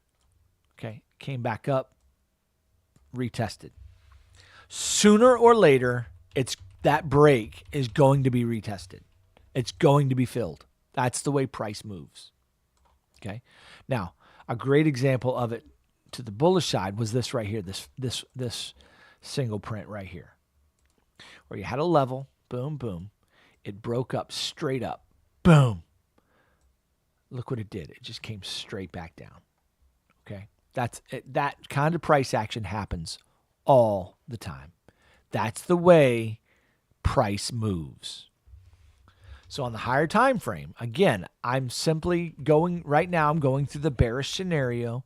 okay, came back up, retested. Sooner or later, that break is going to be retested. It's going to be filled. That's the way price moves. Okay. Now, a great example of it to the bullish side was this right here, this single print right here, where you had a level, boom, boom. It broke up straight up, boom. Look what it did. It just came straight back down. Okay. That kind of price action happens all the time. That's the way price moves. So on the higher time frame, again, I'm simply going right now, I'm going through the bearish scenario,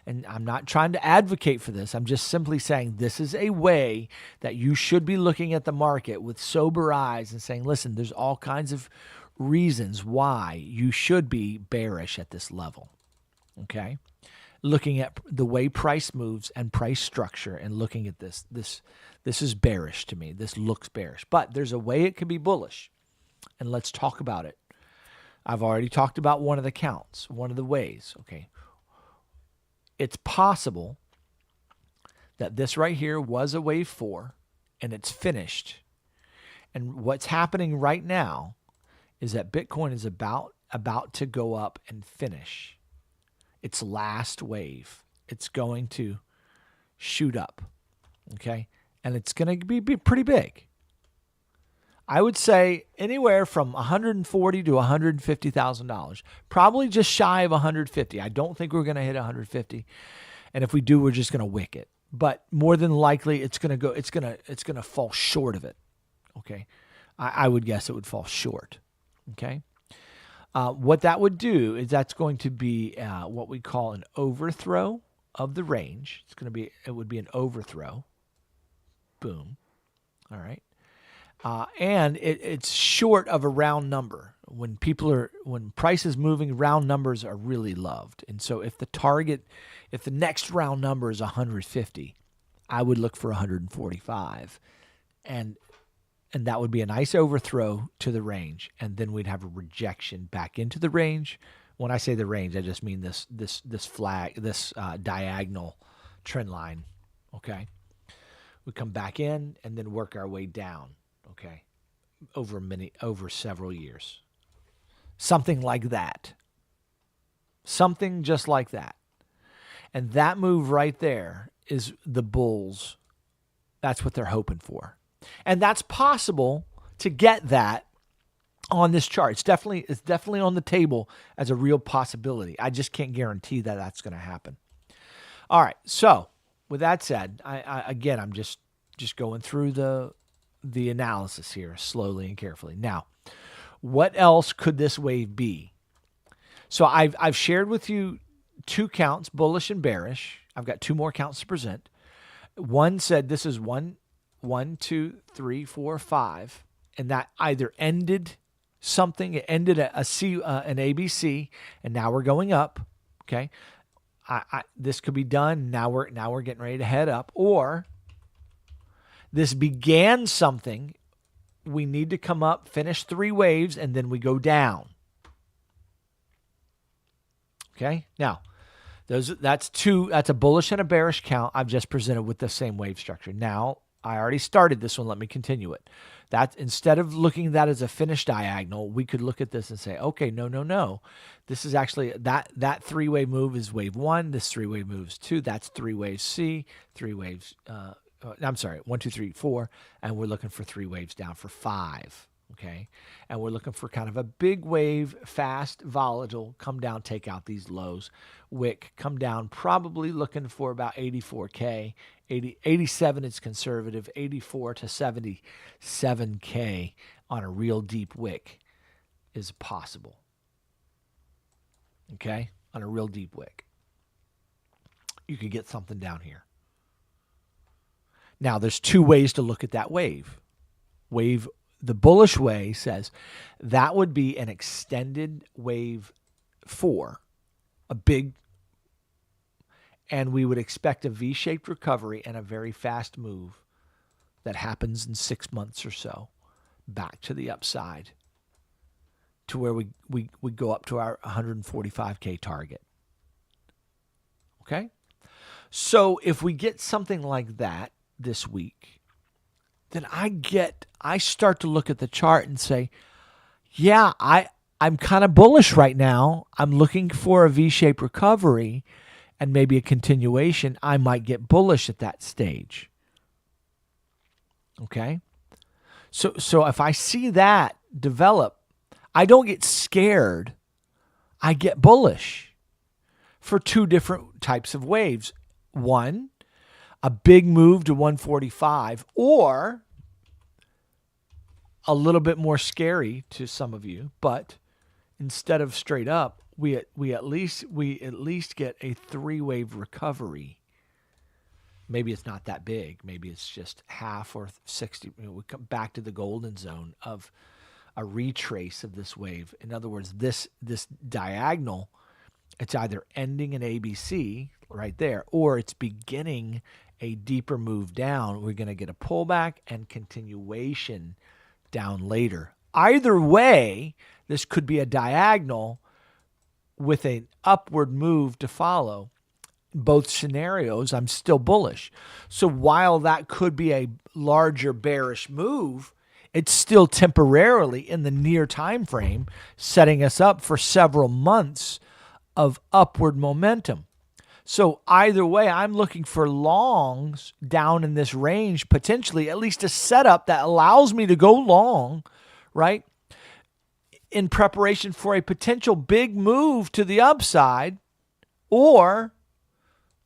and I'm not trying to advocate for this. I'm just simply saying this is a way that you should be looking at the market with sober eyes and saying, listen, there's all kinds of reasons why you should be bearish at this level. Okay? Looking at the way price moves and price structure and looking at this is bearish to me. This looks bearish. But there's a way it can be bullish. And let's talk about it. I've already talked about one of the counts, one of the ways. Okay. It's possible that this right here was a wave 4 and it's finished. And what's happening right now is that Bitcoin is about to go up and finish its last wave. It's going to shoot up, okay? And it's going to be pretty big. I would say anywhere from $140,000 to $150,000, probably just shy of 150. I don't think we're going to hit 150, and if we do, we're just going to wick it. But more than likely, it's going to fall short of it. Okay, I would guess it would fall short. Okay. What that would do is that's going to be what we call an overthrow of the range. It would be an overthrow. Boom. All right. And it's short of a round number. When price is moving, round numbers are really loved. And so if the next round number is 150, I would look for 145. And that would be a nice overthrow to the range. And then we'd have a rejection back into the range. When I say the range, I just mean this diagonal trend line. Okay. We come back in and then work our way down. Okay. Over several years. Something like that. Something just like that. And that move right there is the bulls. That's what they're hoping for. And that's possible to get that on this chart. It's definitely on the table as a real possibility. I just can't guarantee that that's going to happen. All right. So with that said, I'm just going through the analysis here slowly and carefully. Now, what else could this wave be? So I've shared with you two counts, bullish and bearish. I've got two more counts to present. One said this is 1, 2, 3, 4, 5, and that either ended something. It ended an ABC, and now we're going up. Okay, this could be done. Now we're getting ready to head up, or this began something. We need to come up, finish 3 waves, and then we go down. Okay, now that's a bullish and a bearish count I've just presented with the same wave structure. Now I already started this one. Let me continue it. That instead of looking at that as a finished diagonal, we could look at this and say, okay, no. This is actually that three-wave move is wave 1. This three-wave move is 2. That's three waves C, three waves. I'm sorry, 1, 2, 3, 4, and we're looking for 3 waves down for 5. Okay, and we're looking for kind of a big wave, fast, volatile, come down, take out these lows. Wick, come down, probably looking for about 84K. 87 is conservative, 84 to 77K on a real deep wick is possible. Okay, on a real deep wick. You could get something down here. Now, there's 2 ways to look at that wave. The bullish way says that would be an extended wave 4, a big, and we would expect a V-shaped recovery and a very fast move that happens in 6 months or so back to the upside to where we go up to our 145K target. Okay? So if we get something like that this week, then I start to look at the chart and say, yeah, I'm kind of bullish right now. I'm looking for a V-shaped recovery and maybe a continuation. I might get bullish at that stage. Okay? So if I see that develop, I don't get scared. I get bullish for 2 different types of waves. One, a big move to 145, or a little bit more scary to some of you, but instead of straight up, we at least get a 3-wave recovery. Maybe it's not that big. Maybe it's just half or 60. We come back to the golden zone of a retrace of this wave. In other words, this diagonal, it's either ending an ABC right there, or it's beginning a deeper move down. We're going to get a pullback and continuation down later. Either way, this could be a diagonal with an upward move to follow. Both scenarios, I'm still bullish. So while that could be a larger bearish move, it's still temporarily in the near time frame, setting us up for several months of upward momentum. So either way, I'm looking for longs down in this range, potentially at least a setup that allows me to go long, right? In preparation for a potential big move to the upside or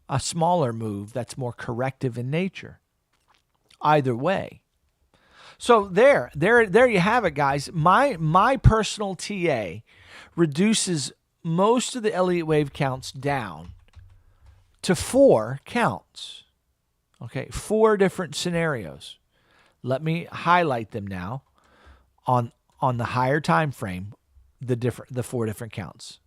a smaller move that's more corrective in nature. Either way. So there you have it, guys. My personal TA reduces most of the Elliott wave counts down to 4 counts. Okay, 4 different scenarios. Let me highlight them now on the higher time frame, the 4 different counts.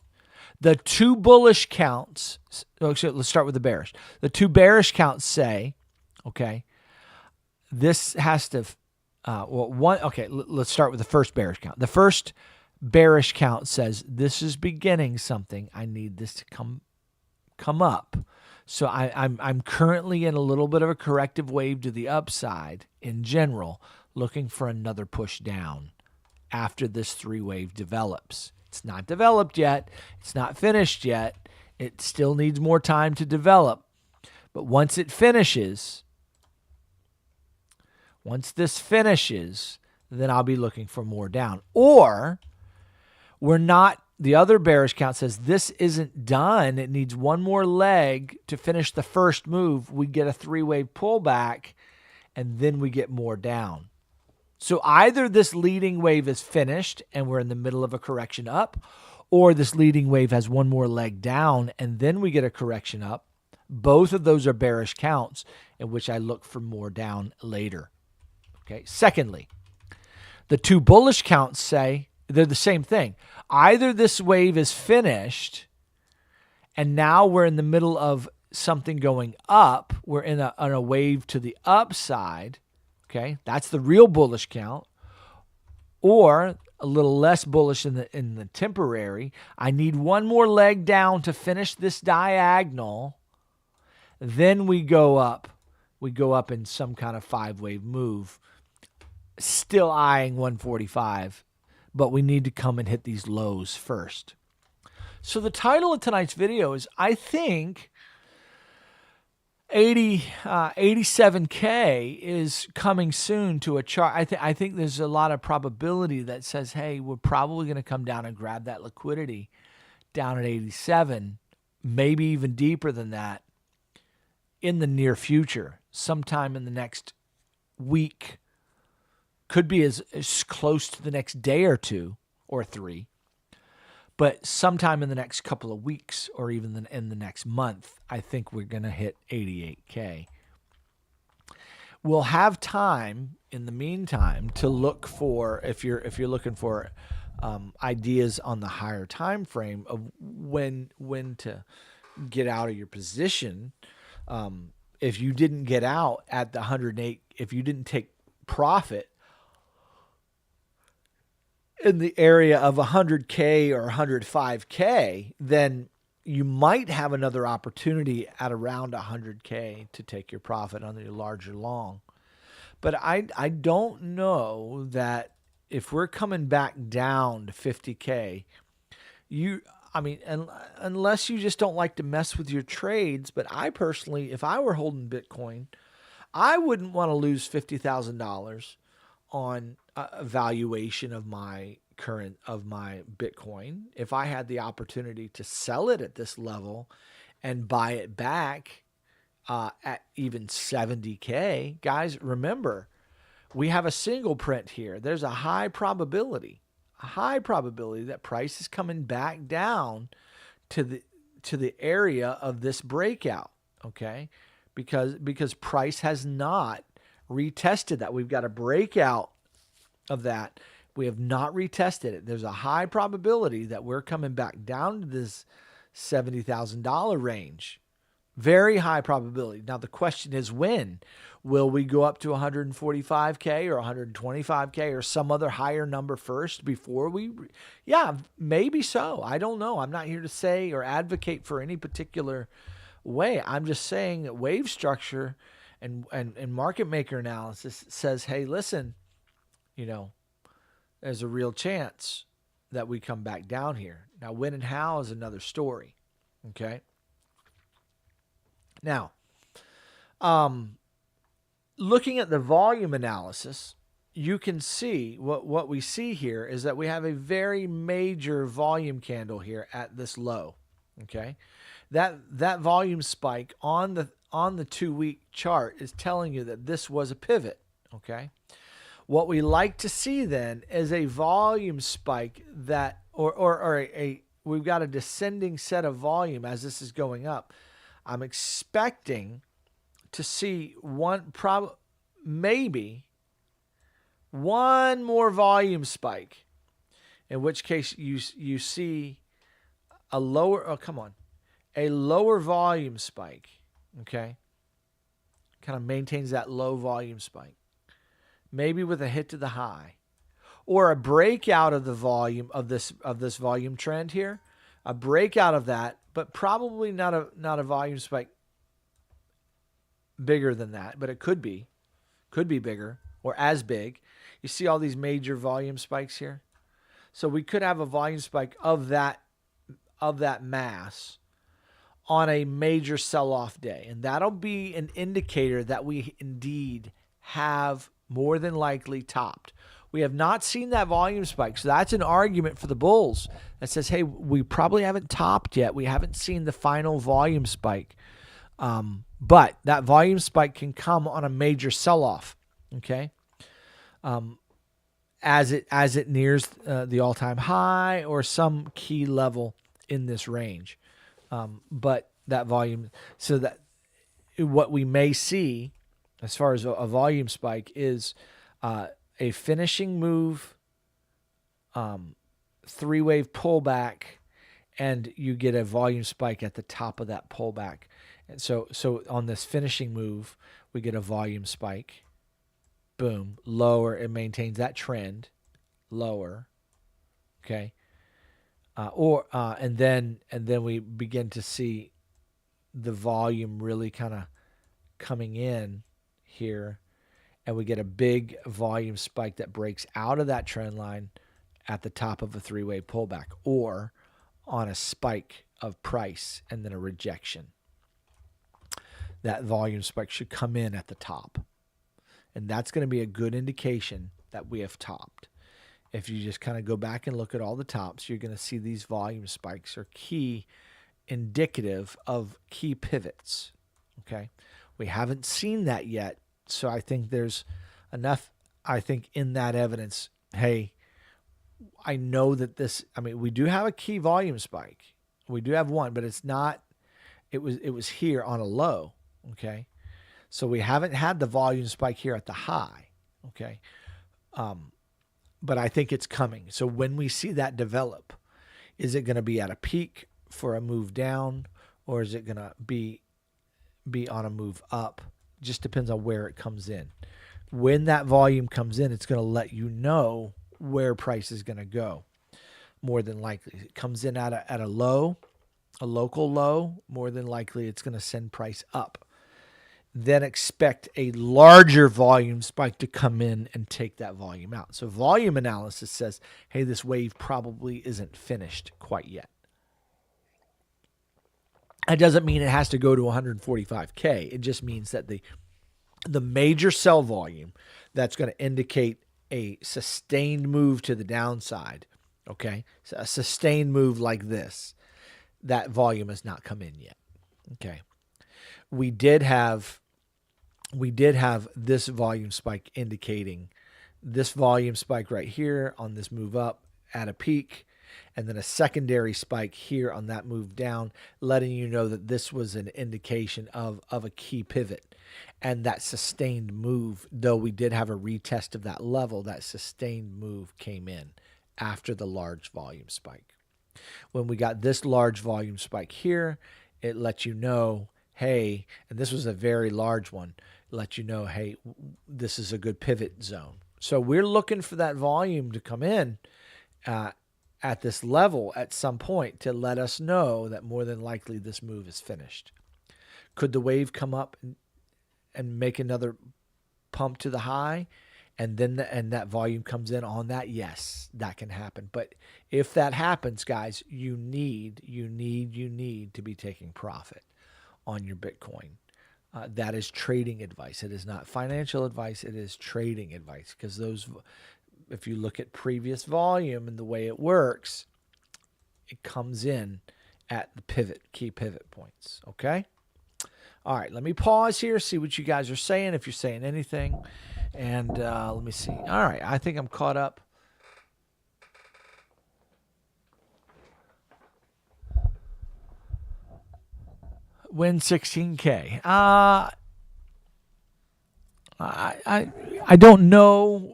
The 2 bullish counts, so let's start with the bearish. The 2 bearish counts say, okay, this has to, let's start with the first bearish count. The first bearish count says, this is beginning something. I need this to come up. So I'm currently in a little bit of a corrective wave to the upside in general, looking for another push down after this 3-wave develops. It's not developed yet. It's not finished yet. It still needs more time to develop. But once it finishes, once this finishes, then I'll be looking for more down. Or we're not, the other bearish count says this isn't done. It needs one more leg to finish the first move. We get a 3-wave pullback, and then we get more down. So either this leading wave is finished and we're in the middle of a correction up, or this leading wave has one more leg down and then we get a correction up. Both of those are bearish counts in which I look for more down later. Okay. Secondly, the 2 bullish counts say they're the same thing. Either this wave is finished and now we're in the middle of something going up. We're in a wave to the upside. Okay, that's the real bullish count, or a little less bullish in the temporary. I need one more leg down to finish this diagonal. Then we go up we go up in some kind of 5-wave move, still eyeing 145, but we need to come and hit these lows first. So the title of tonight's video is, I think 87K is coming soon to a chart. I think there's a lot of probability that says, hey, we're probably going to come down and grab that liquidity down at 87, maybe even deeper than that in the near future, sometime in the next week. Could be as close to the next day or two or three. But sometime in the next couple of weeks or even in the next month, I think we're going to hit 88K. We'll have time in the meantime to look for, if you're looking for ideas on the higher time frame of when to get out of your position. If you didn't get out at the 108, if you didn't take profit in the area of 100K or 105K, then you might have another opportunity at around 100K to take your profit on your larger long. But I don't know that if we're coming back down to 50K, unless you just don't like to mess with your trades. But I personally, if I were holding Bitcoin, I wouldn't want to lose $50,000 on a valuation of my Bitcoin. If I had the opportunity to sell it at this level and buy it back at even 70K, guys, remember, we have a single print here. There's a high probability that price is coming back down to the area of this breakout, okay? Because price has not retested that. We've got a breakout of that. We have not retested it. There's a high probability that we're coming back down to this $70,000 range. Very high probability. Now the question is, when will we go up to 145K or 125K or some other higher number first before we? Yeah, maybe so. I don't know. I'm not here to say or advocate for any particular way. I'm just saying that wave structure and market maker analysis says, hey, listen, there's a real chance that we come back down here. Now, when and how is another story. Okay. Now, looking at the volume analysis, you can see what we see here is that we have a very major volume candle here at this low. Okay. That volume spike on the 2-week chart is telling you that this was a pivot. Okay. What we like to see then is a volume spike that, we've got a descending set of volume as this is going up. I'm expecting to see maybe one more volume spike, in which case you see a lower volume spike. Okay. Kind of maintains that low volume spike. Maybe with a hit to the high, or a breakout of the volume of this volume trend here, a breakout of that, but probably not a volume spike bigger than that, but it could be bigger or as big. You see all these major volume spikes here, so we could have a volume spike of that mass on a major sell-off day, and that'll be an indicator that we indeed have more than likely topped. We have not seen that volume spike. So that's an argument for the bulls that says, hey, we probably haven't topped yet. We haven't seen the final volume spike. But that volume spike can come on a major sell-off. Okay. As it nears the all-time high or some key level in this range. But that volume, so that what we may see as far as a volume spike is a finishing move, 3-wave pullback, and you get a volume spike at the top of that pullback. And so on this finishing move, we get a volume spike. Boom, lower. It maintains that trend, lower. Okay, and then we begin to see the volume really kind of coming in here, and we get a big volume spike that breaks out of that trend line at the top of a three-wave pullback, or on a spike of price and then a rejection. That volume spike should come in at the top. And that's going to be a good indication that we have topped. If you just kind of go back and look at all the tops, you're going to see these volume spikes are key indicative of key pivots. Okay. We haven't seen that yet. So I think there's enough, I think, in that evidence. Hey, I know that this, I mean, we do have a key volume spike. We do have one, but it's not, it was here on a low. Okay. So we haven't had the volume spike here at the high. Okay. But I think it's coming. So when we see that develop, is it going to be at a peak for a move down, or is it going to be on a move up? Just depends on where it comes in. When that volume comes in, it's going to let you know where price is going to go. More than likely, it comes in at a low, a local low. More than likely, it's going to send price up. Then expect a larger volume spike to come in and take that volume out. So volume analysis says, hey, this wave probably isn't finished quite yet. That doesn't mean it has to go to 145K. It just means that the major sell volume that's going to indicate a sustained move to the downside, okay? So a sustained move like this, that volume has not come in yet, okay? We did have this volume spike indicating this volume spike right here on this move up at a peak, and then a secondary spike here on that move down, letting you know that this was an indication of a key pivot. And that sustained move, though we did have a retest of that level, that sustained move came in after the large volume spike. When we got this large volume spike here, it let you know, hey, and this was a very large one, let you know, hey, this is a good pivot zone. So we're looking for that volume to come in at this level at some point to let us know that more than likely this move is finished. Could the wave come up and make another pump to the high, and then that volume comes in on that? Yes, that can happen. But if that happens, guys, you need to be taking profit on your Bitcoin. That is trading advice. It is not financial advice. It is trading advice, because if you look at previous volume and the way it works, it comes in at the key pivot points. Okay. All right. Let me pause here, see what you guys are saying, if you're saying anything. And let me see. All right. I think I'm caught up. Win 16K. I don't know.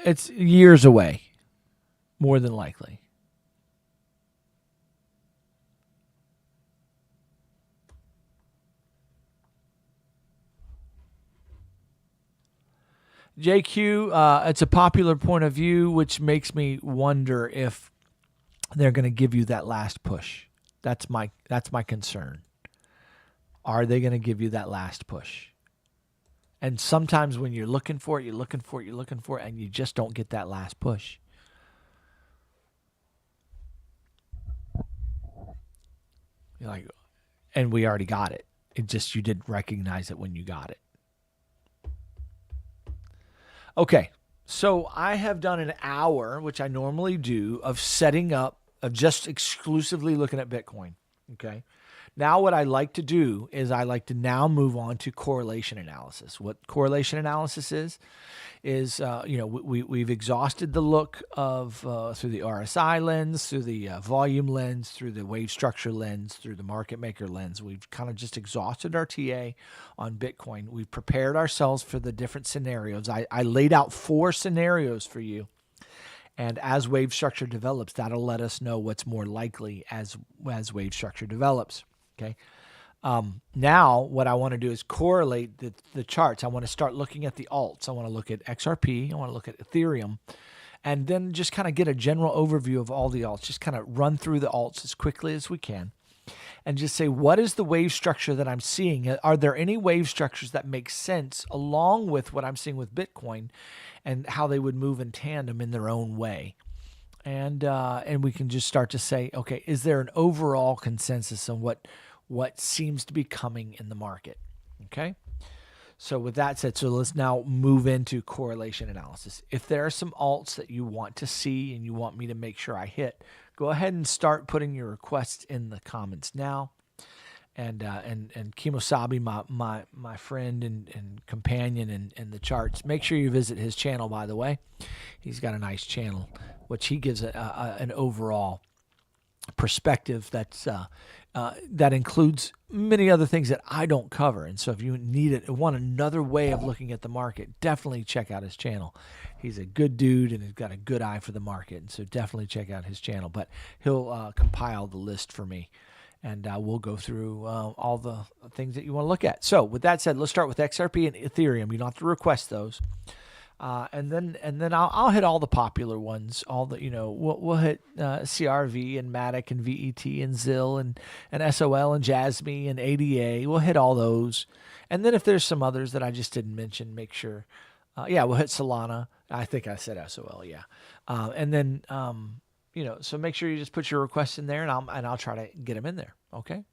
It's years away, more than likely. JQ, it's a popular point of view, which makes me wonder if they're going to give you that last push. That's my concern. Are they going to give you that last push? And sometimes when you're looking for it, and you just don't get that last push. You're like, and we already got it. It just, you didn't recognize it when you got it. Okay, so I have done an hour, which I normally do, of setting up, of just exclusively looking at Bitcoin. Okay. Now what I like to do is I like to now move on to correlation analysis. What correlation analysis is we've exhausted the look of through the RSI lens, through the volume lens, through the wave structure lens, through the market maker lens. We've kind of just exhausted our TA on Bitcoin. We've prepared ourselves for the different scenarios. I laid out 4 scenarios for you. And as wave structure develops, that'll let us know what's more likely as wave structure develops. Okay. Now what I want to do is correlate the charts. I want to start looking at the alts. I want to look at XRP. I want to look at Ethereum, and then just kind of get a general overview of all the alts. Just kind of run through the alts as quickly as we can. and just say, what is the wave structure that I'm seeing? Are there any wave structures that make sense along with what I'm seeing with Bitcoin and how they would move in tandem in their own way? And we can just start to say, okay, is there an overall consensus on what seems to be coming in the market? Okay. So with that said, so let's now move into correlation analysis. If there are some alts that you want to see and you want me to make sure I hit, go ahead and start putting your requests in the comments now. And Kimosabi, my friend and companion in the charts, make sure you visit his channel, by the way. He's got a nice channel, which he gives an overall perspective that includes many other things that I don't cover. And so if you want another way of looking at the market, definitely check out his channel. He's a good dude and he's got a good eye for the market. And so definitely check out his channel. But he'll compile the list for me, and we'll go through all the things that you want to look at. So with that said, let's start with XRP and Ethereum. You don't have to request those. And then I'll hit all the popular ones. All the we'll hit CRV and Matic and VET and ZIL and SOL and Jasmy and ADA. We'll hit all those. And then if there's some others that I just didn't mention, make sure. We'll hit Solana. I think I said SOL. Yeah. And then so make sure you just put your requests in there, and I'll try to get them in there. Okay.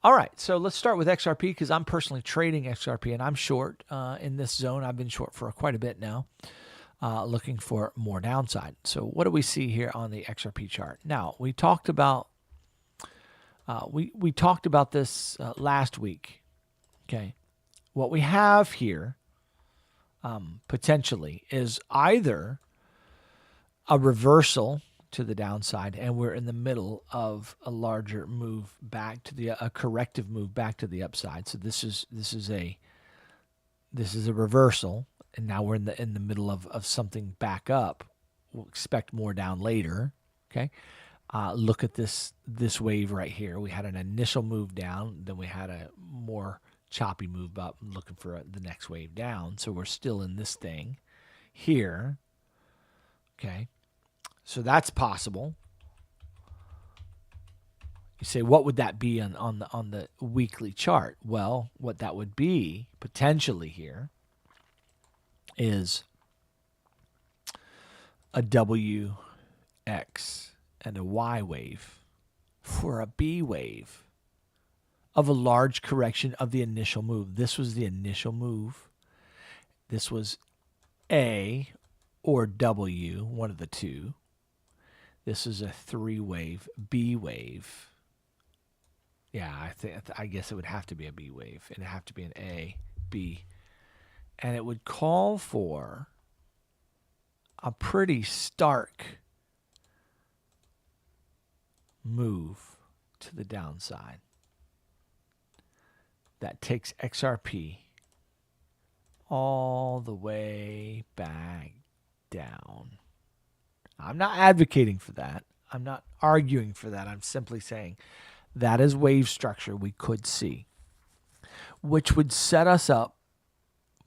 All right, so let's start with XRP because I'm personally trading XRP and I'm short in this zone. I've been short for quite a bit now, looking for more downside. So what do we see here on the XRP chart? Now we talked about we talked about this last week. Okay, what we have here potentially is either a reversal to the downside, and we're in the middle of a larger move back to a corrective move back to the upside. So this is a reversal, and now we're in the middle of something back up. We'll expect more down later. Okay, look at this wave right here. We had an initial move down, then we had a more choppy move up, looking for the next wave down. So we're still in this thing here. Okay. So that's possible. You say, what would that be on the weekly chart? Well, what that would be potentially here is a WX and a Y wave for a B wave of a large correction of the initial move. This was the initial move. This was A or W, one of the two. This is a 3-wave B wave. Yeah, I guess it would have to be a B wave. It'd have to be an A, B. And it would call for a pretty stark move to the downside that takes XRP all the way back down. I'm not advocating for that. I'm not arguing for that. I'm simply saying that is wave structure we could see, which would set us up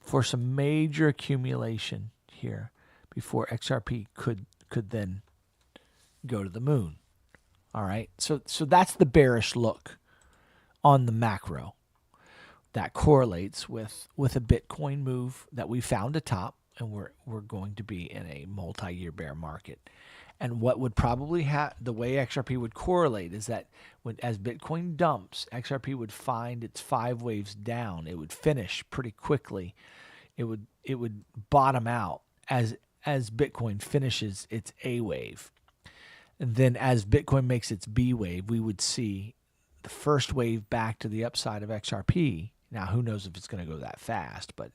for some major accumulation here before XRP could then go to the moon. All right. So that's the bearish look on the macro. That correlates with a Bitcoin move that we found atop. And we're going to be in a multi-year bear market. And what would probably the way XRP would correlate is that as Bitcoin dumps, XRP would find its 5 waves down. It would finish pretty quickly. It would bottom out as Bitcoin finishes its A wave. And then as Bitcoin makes its B wave, we would see the first wave back to the upside of XRP. Now, who knows if it's going to go that fast, but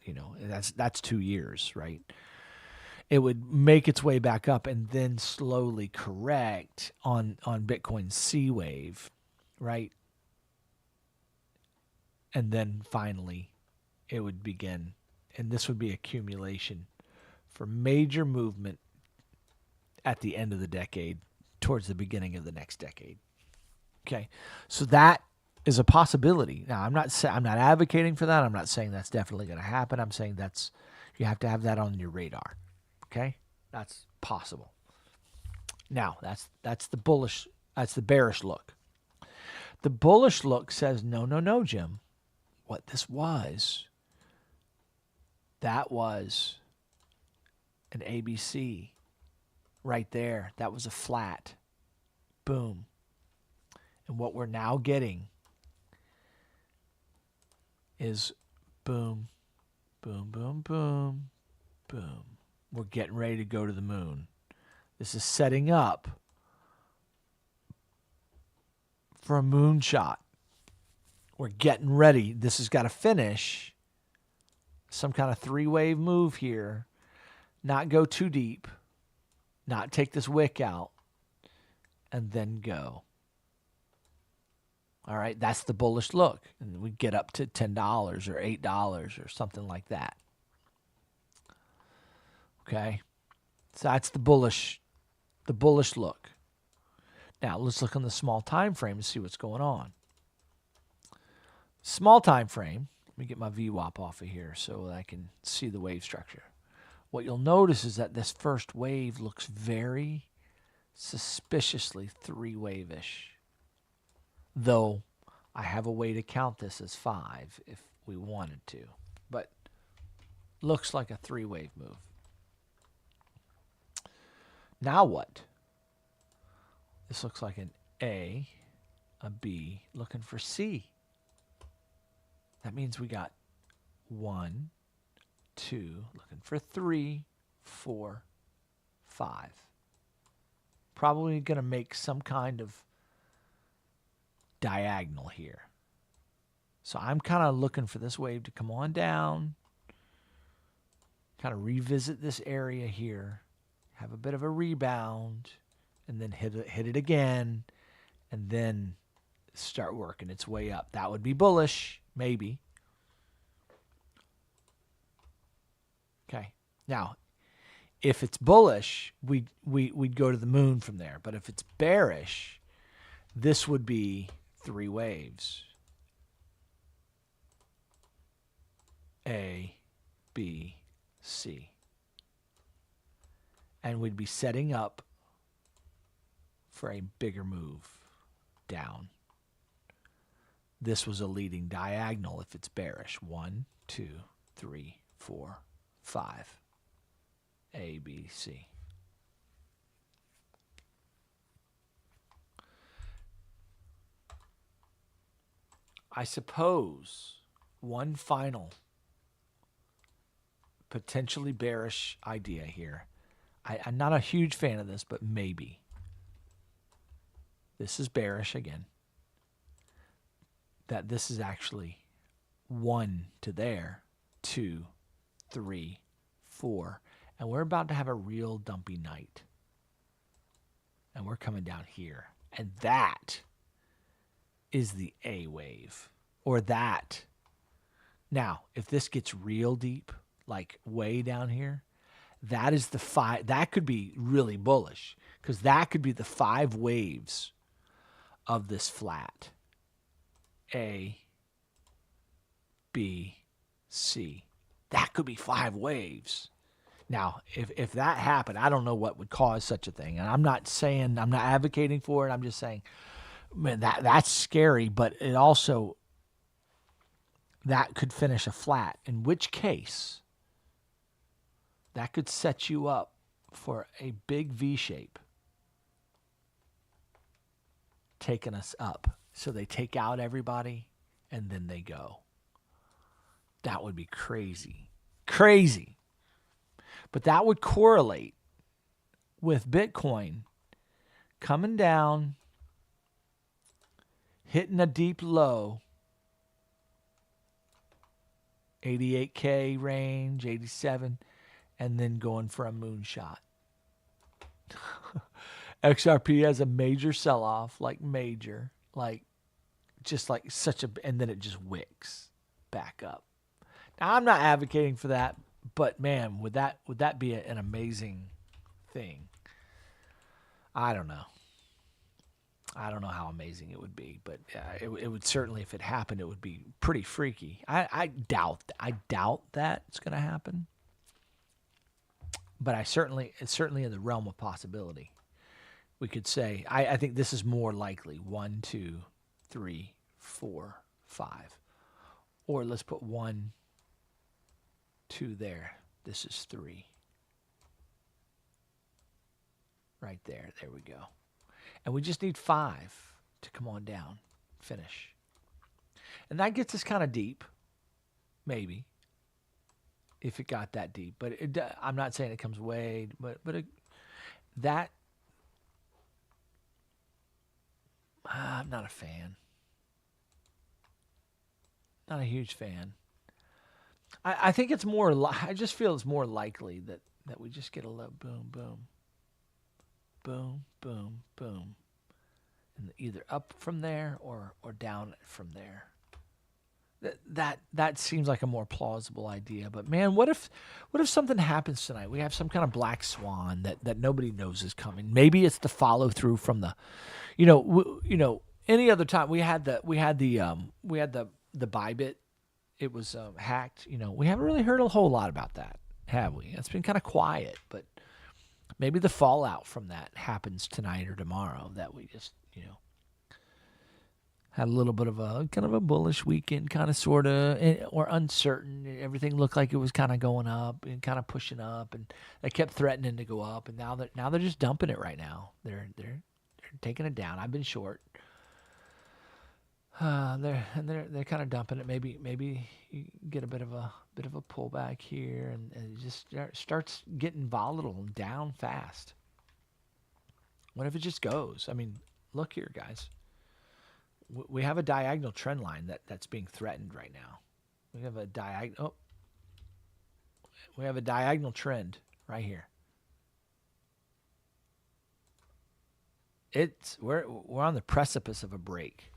that's 2 years, right? It would make its way back up and then slowly correct on Bitcoin's C wave, right? And then finally it would begin, and this would be accumulation for major movement at the end of the decade towards the beginning of the next decade. Okay, so that is a possibility. Now, I'm not advocating for that. I'm not saying that's definitely going to happen. I'm saying you have to have that on your radar. Okay, that's possible. Now, that's the bullish. That's the bearish look. The bullish look says, no, no, no, Jim. What this was, that was an ABC right there. That was a flat. Boom. And what we're now getting is boom, boom, boom, boom, boom. We're getting ready to go to the moon. This is setting up for a moonshot. We're getting ready. This has got to finish some kind of three-wave move here. Not go too deep. Not take this wick out. And then go. All right, that's the bullish look. And we get up to $10 or $8 or something like that. Okay? So that's the bullish look. Now, let's look on the small time frame and see what's going on. Small time frame, let me get my VWAP off of here so that I can see the wave structure. What you'll notice is that this first wave looks very suspiciously three-wave-ish. Though I have a way to count this as 5 if we wanted to. But looks like a three-wave move. Now what? This looks like an A, a B, looking for C. That means we got 1, 2, looking for 3, 4, 5. Probably going to make some kind of diagonal here. So I'm kind of looking for this wave to come on down, kind of revisit this area here, have a bit of a rebound, and then hit it again, and then start working its way up. That would be bullish, maybe. Okay. Now, if it's bullish, we'd go to the moon from there. But if it's bearish, this would be 3 waves. A, B, C. And we'd be setting up for a bigger move down. This was a leading diagonal if it's bearish. 1, 2, 3, 4, 5. A, B, C. I suppose one final potentially bearish idea here. I'm not a huge fan of this, but maybe. This is bearish again. That this is actually 1 to there, 2, 3, 4. And we're about to have a real dumpy night. And we're coming down here. And that is the A wave. Or that. Now, if this gets real deep, like way down here, that is the 5. That could be really bullish. Because that could be the 5 waves of this flat. A, B, C. That could be 5 waves. Now, if that happened, I don't know what would cause such a thing. And I'm not saying, I'm not advocating for it. I'm just saying, man, that's scary. But it also, that could finish a flat. In which case, that could set you up for a big V shape. Taking us up. So they take out everybody and then they go. That would be crazy. Crazy. But that would correlate with Bitcoin coming down, hitting a deep low, 88K range, 87, and then going for a moonshot. XRP has a major sell-off, like major, like just like such a, and then it just wicks back up. Now, I'm not advocating for that, but man, would that be an amazing thing? I don't know. I don't know how amazing it would be, but it would certainly, if it happened, it would be pretty freaky. I doubt that it's going to happen, but it's certainly in the realm of possibility. We could say, I think this is more likely. 1, 2, 3, 4, 5. Or let's put 1, 2 there. This is 3. Right there. There we go. And we just need 5 to come on down. Finish. And that gets us kind of deep. Maybe. If it got that deep. But I'm not saying it comes way. But that... I'm not a fan. Not a huge fan. I think it's more... I just feel it's more likely that we just get a little boom, boom. Boom, boom, boom. And either up from there or down from there. That seems like a more plausible idea. But man, what if something happens tonight? We have some kind of black swan that nobody knows is coming. Maybe it's the follow through from the, any other time we had the Bybit. It was hacked. We haven't really heard a whole lot about that, have we? It's been kind of quiet, but maybe the fallout from that happens tonight or tomorrow. That we just had a little bit of a kind of a bullish weekend, kind of sort of, or uncertain. Everything looked like it was kind of going up and kind of pushing up, and they kept threatening to go up. And now they're just dumping it right now. They're taking it down. I've been short. They're kind of dumping it. Maybe you get a bit of a pullback here, and it just starts getting volatile and down fast. What if it just goes? I mean, look here, guys. We have a diagonal trend line that's being threatened right now. We have a diagonal trend right here. We're on the precipice of a break.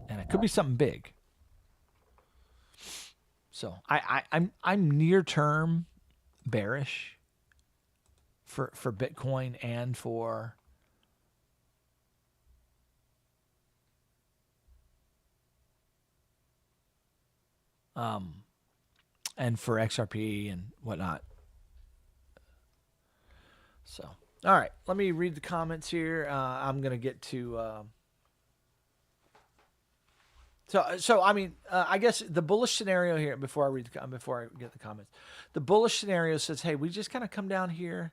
And it could be something big. So I'm near term bearish for Bitcoin and for XRP and whatnot. So, all right, let me read the comments here. I'm gonna get to. So I mean, I guess the bullish scenario here before I get the comments, the bullish scenario says, hey, we just kind of come down here,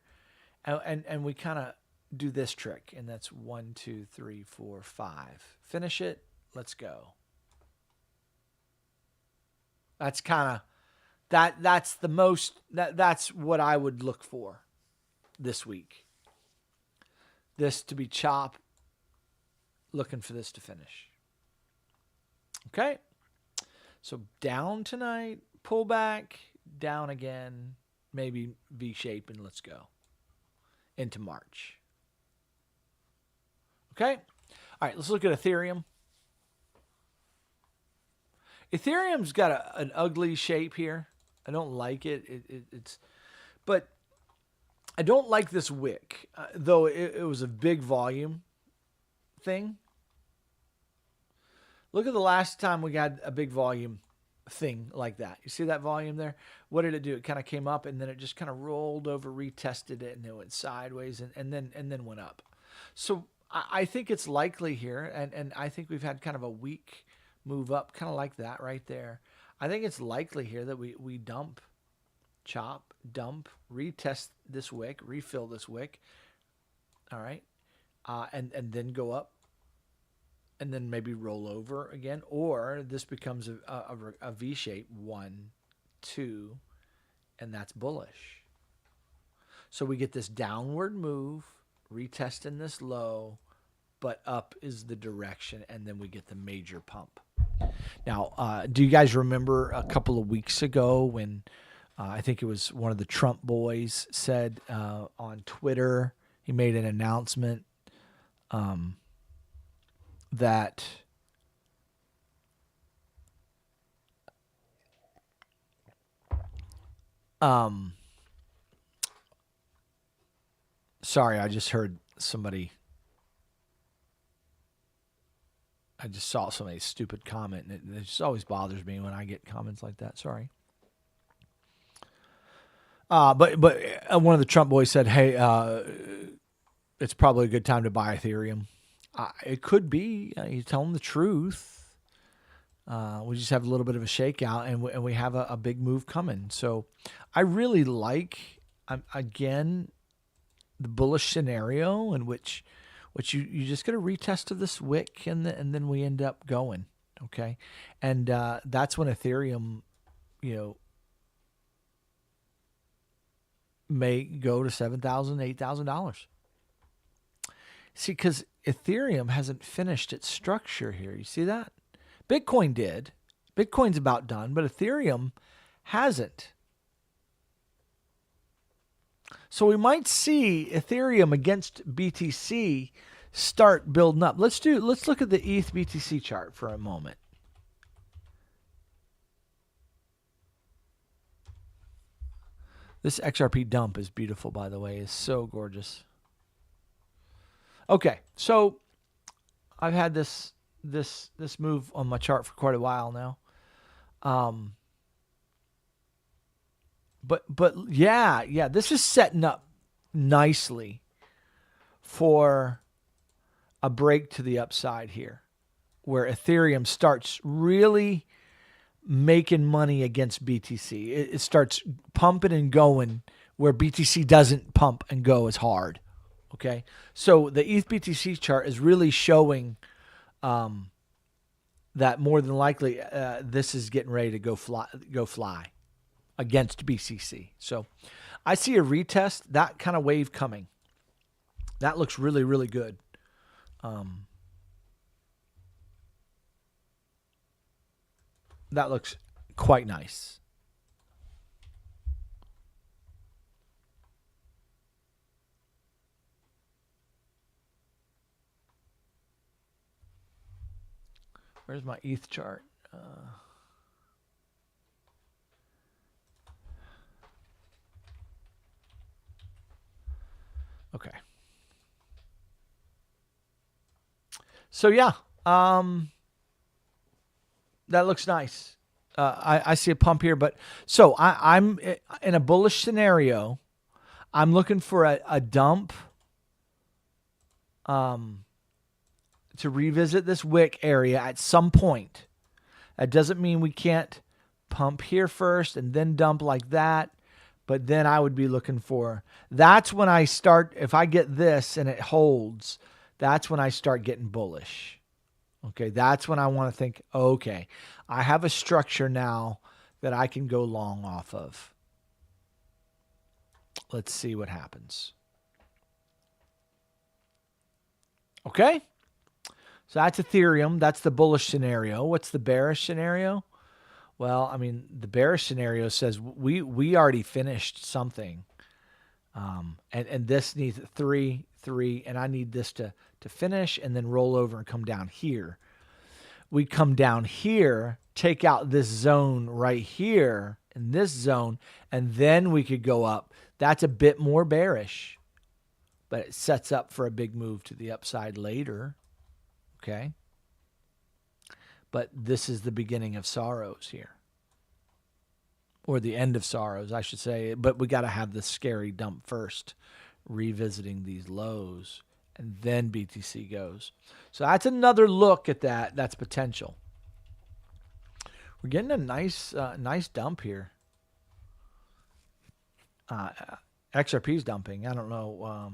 and we kind of do this trick, and that's 1, 2, 3, 4, 5. Finish it. Let's go. That's kind of that's the most that's what I would look for this week. This to be chop. Looking for this to finish. Okay. So down tonight, pull back, down again, maybe V shape, and let's go into March. Okay. All right. Let's look at Ethereum. Ethereum's got an ugly shape here. I don't like it. But I don't like this wick, though it was a big volume thing. Look at the last time we got a big volume thing like that. You see that volume there? What did it do? It kind of came up and then it just kind of rolled over, retested it, and it went sideways and then went up. So I think it's likely here, and I think we've had kind of a weak move up, kind of like that right there. I think it's likely here that we dump, chop, dump, retest this wick, refill this wick. All right. And then go up and then maybe roll over again, or this becomes a V shape, 1, 2, and that's bullish. So we get this downward move, retesting this low, but up is the direction, and then we get the major pump. Now, do you guys remember a couple of weeks ago when I think it was one of the Trump boys said on Twitter, he made an announcement that sorry, I just heard somebody. I just saw somebody's stupid comment, and it just always bothers me when I get comments like that. Sorry. But one of the Trump boys said, hey, it's probably a good time to buy Ethereum. It could be. You're telling the truth. We just have a little bit of a shakeout, and we have a big move coming. So I really like, again, the bullish scenario in which you just get a retest of this wick, and then we end up going. Okay. And that's when Ethereum, may go to $7,000, $8,000. See, because Ethereum hasn't finished its structure here. You see that? Bitcoin did. Bitcoin's about done, but Ethereum hasn't. So we might see Ethereum against BTC start building up. Let's look at the ETH BTC chart for a moment. This XRP dump is beautiful, by the way. It's so gorgeous. Okay, so I've had this move on my chart for quite a while now. But yeah, this is setting up nicely for a break to the upside here, where Ethereum starts really making money against BTC. It starts pumping and going where BTC doesn't pump and go as hard. Okay, so the ETH BTC chart is really showing that more than likely this is getting ready to go fly against BCC. So I see a retest, that kind of wave coming. That looks really, really good. That looks quite nice. Where's my ETH chart? Okay. So yeah, that looks nice. I see a pump here, but so I'm in a bullish scenario. I'm looking for a dump to revisit this wick area at some point. That doesn't mean we can't pump here first and then dump like that. But then I would be looking for, that's when I start, if I get this and it holds, that's when I start getting bullish. Okay, that's when I want to think, okay, I have a structure now that I can go long off of. Let's see what happens. Okay, so that's Ethereum. That's the bullish scenario. What's the bearish scenario? Well, I mean, the bearish scenario says we already finished something, and this needs 3, and I need this to finish and then roll over and come down here. We come down here, take out this zone right here in this zone, and then we could go up. That's a bit more bearish, but it sets up for a big move to the upside later. Okay. But this is the beginning of sorrows here. Or the end of sorrows, I should say. But we got to have this scary dump first, revisiting these lows, and then BTC goes. So that's another look at that. That's potential. We're getting a nice dump here. XRP's dumping. I don't know.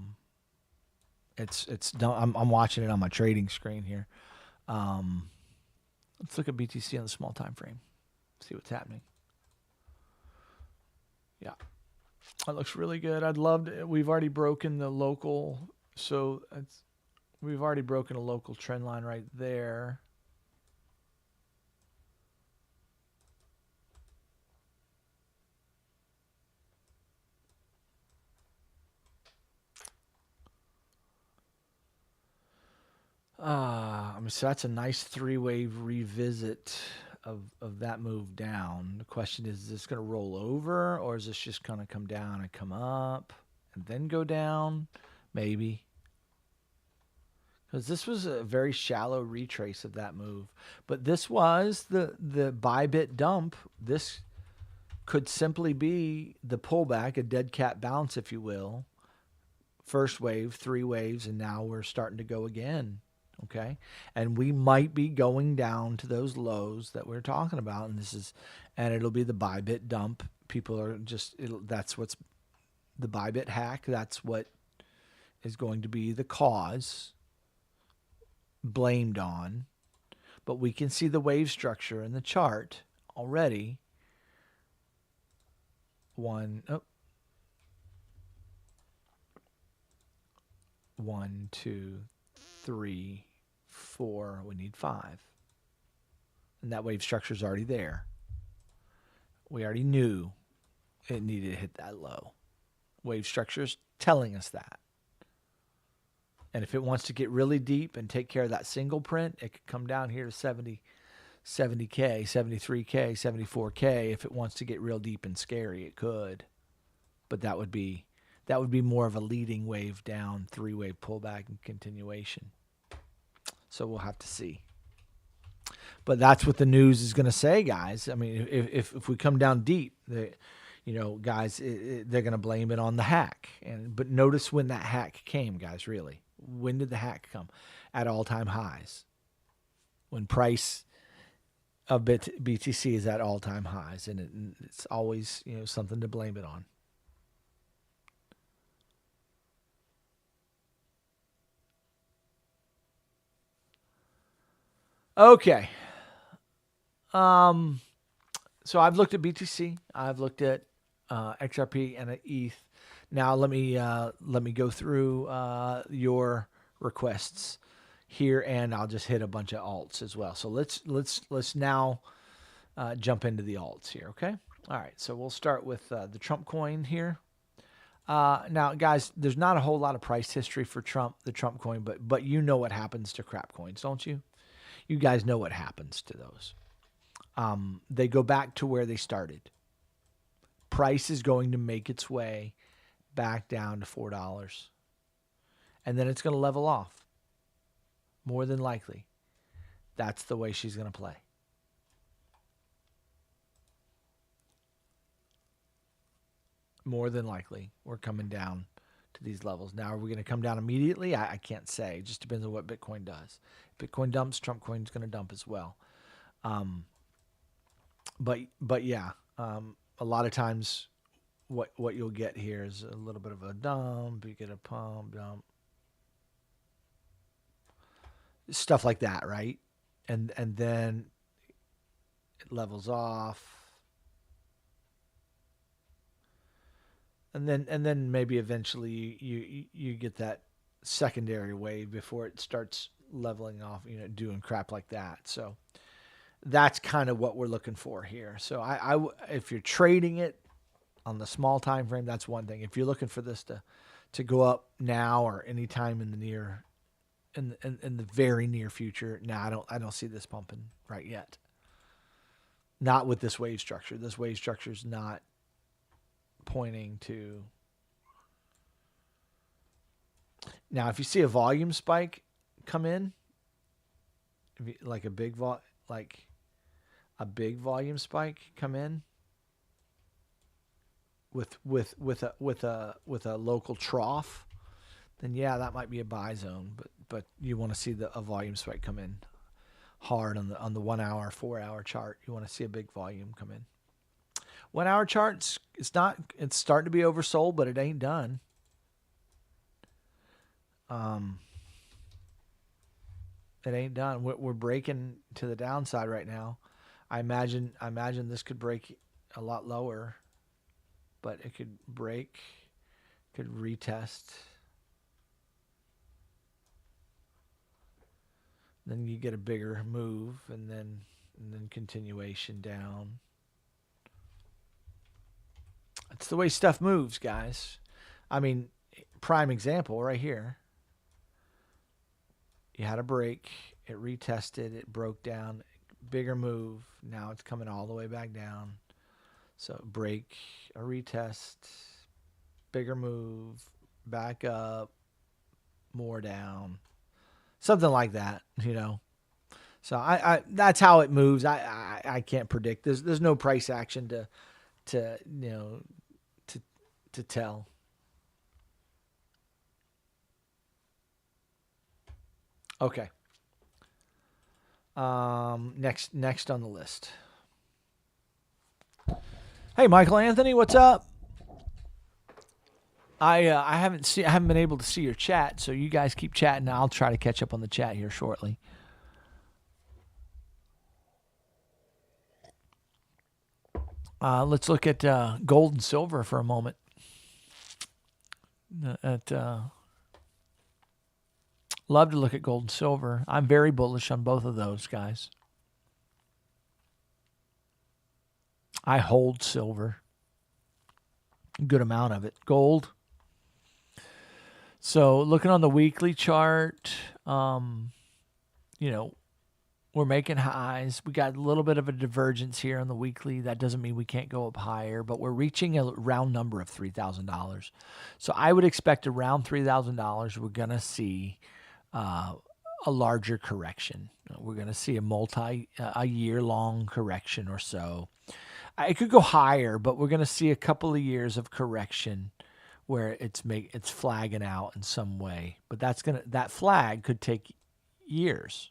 It's I'm watching it on my trading screen here. Let's look at BTC on the small time frame. See what's happening. Yeah, that looks really good. I'd love to. We've already broken the local, so we've already broken a local trend line right there. I mean, so that's a nice 3-wave revisit of that move down. The question is this going to roll over, or is this just going to come down and come up and then go down? Maybe. Because this was a very shallow retrace of that move. But this was the Bybit dump. This could simply be the pullback, a dead cat bounce, if you will, first wave, 3 waves, and now we're starting to go again. Okay. And we might be going down to those lows that we're talking about. And it'll be the Bybit dump. People are that's what's the Bybit hack. That's what is going to be the cause blamed on. But we can see the wave structure in the chart already. 1, 2, 3, 4. We need 5. And that wave structure is already there. We already knew it needed to hit that low. Wave structure is telling us that. And if it wants to get really deep and take care of that single print, it could come down here to 70K, 73K, 74K. If it wants to get real deep and scary, it could. But that would be more of a leading wave down, 3-wave pullback and continuation. So we'll have to see. But that's what the news is going to say, guys. I mean, if we come down deep, guys, they're going to blame it on the hack. But notice when that hack came, guys, really. When did the hack come? At all-time highs. When price of BTC is at all-time highs. And it's always, something to blame it on. Okay. So I've looked at BTC. I've looked at XRP and ETH. Now let me go through your requests here, and I'll just hit a bunch of alts as well. So let's now jump into the alts here. Okay. All right. So we'll start with the Trump coin here. Now, guys, there's not a whole lot of price history for the Trump coin, but you know what happens to crap coins, don't you? You guys know what happens to those. They go back to where they started. Price is going to make its way back down to $4. And then it's going to level off. More than likely. That's the way she's going to play. More than likely, we're coming down to these levels. Now, are we going to come down immediately? I can't say. It just depends on what Bitcoin does. If Bitcoin dumps, Trump coin's going to dump as well. But yeah, a lot of times what you'll get here is a little bit of a dump. You get a pump, dump. Stuff like that, right? And then it levels off. And then maybe eventually you get that secondary wave before it starts leveling off, doing crap like that. So that's kind of what we're looking for here. So if you're trading it on the small time frame, that's one thing. If you're looking for this to go up now or anytime in the very near future, I don't see this pumping right yet. Not with this wave structure. This wave structure is not pointing to. Now, if you see a volume spike come in, like a big volume spike come in with a local trough, then yeah, that might be a buy zone. But you want to see a volume spike come in hard on the 1 hour, 4 hour chart. You want to see a big volume come in. 1 hour charts, it's starting to be oversold, but it ain't done. It ain't done. We're breaking to the downside right now. I imagine this could break a lot lower, but it could break, could retest. Then you get a bigger move, and then continuation down. It's the way stuff moves, guys. I mean, prime example right here. You had a break. It retested. It broke down. Bigger move. Now it's coming all the way back down. So break, a retest, bigger move, back up, more down. Something like that, So I that's how it moves. I can't predict. There's no price action to tell. Okay. Next on the list. Hey, Michael Anthony, what's up? I haven't been able to see your chat, so you guys keep chatting. I'll try to catch up on the chat here shortly. Let's look at gold and silver for a moment. Love to look at gold and silver. I'm very bullish on both of those, guys. I hold silver. A good amount of it. Gold. So looking on the weekly chart, we're making highs. We got a little bit of a divergence here on the weekly. That doesn't mean we can't go up higher, but we're reaching a round number of $3,000. So I would expect around $3,000, we're going to see a larger correction. We're going to see a year-long correction or so. It could go higher, but we're going to see a couple of years of correction where it's flagging out in some way. But that flag could take years.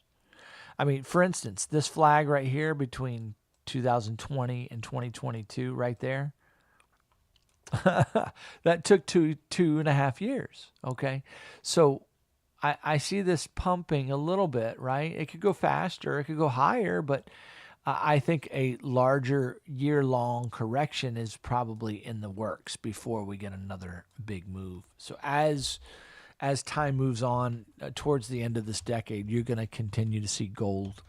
I mean, for instance, this flag right here between 2020 and 2022 right there, that took two and a half years, okay? So I see this pumping a little bit, right? It could go faster, it could go higher, but I think a larger year-long correction is probably in the works before we get another big move. So as time moves on towards the end of this decade, you're going to continue to see gold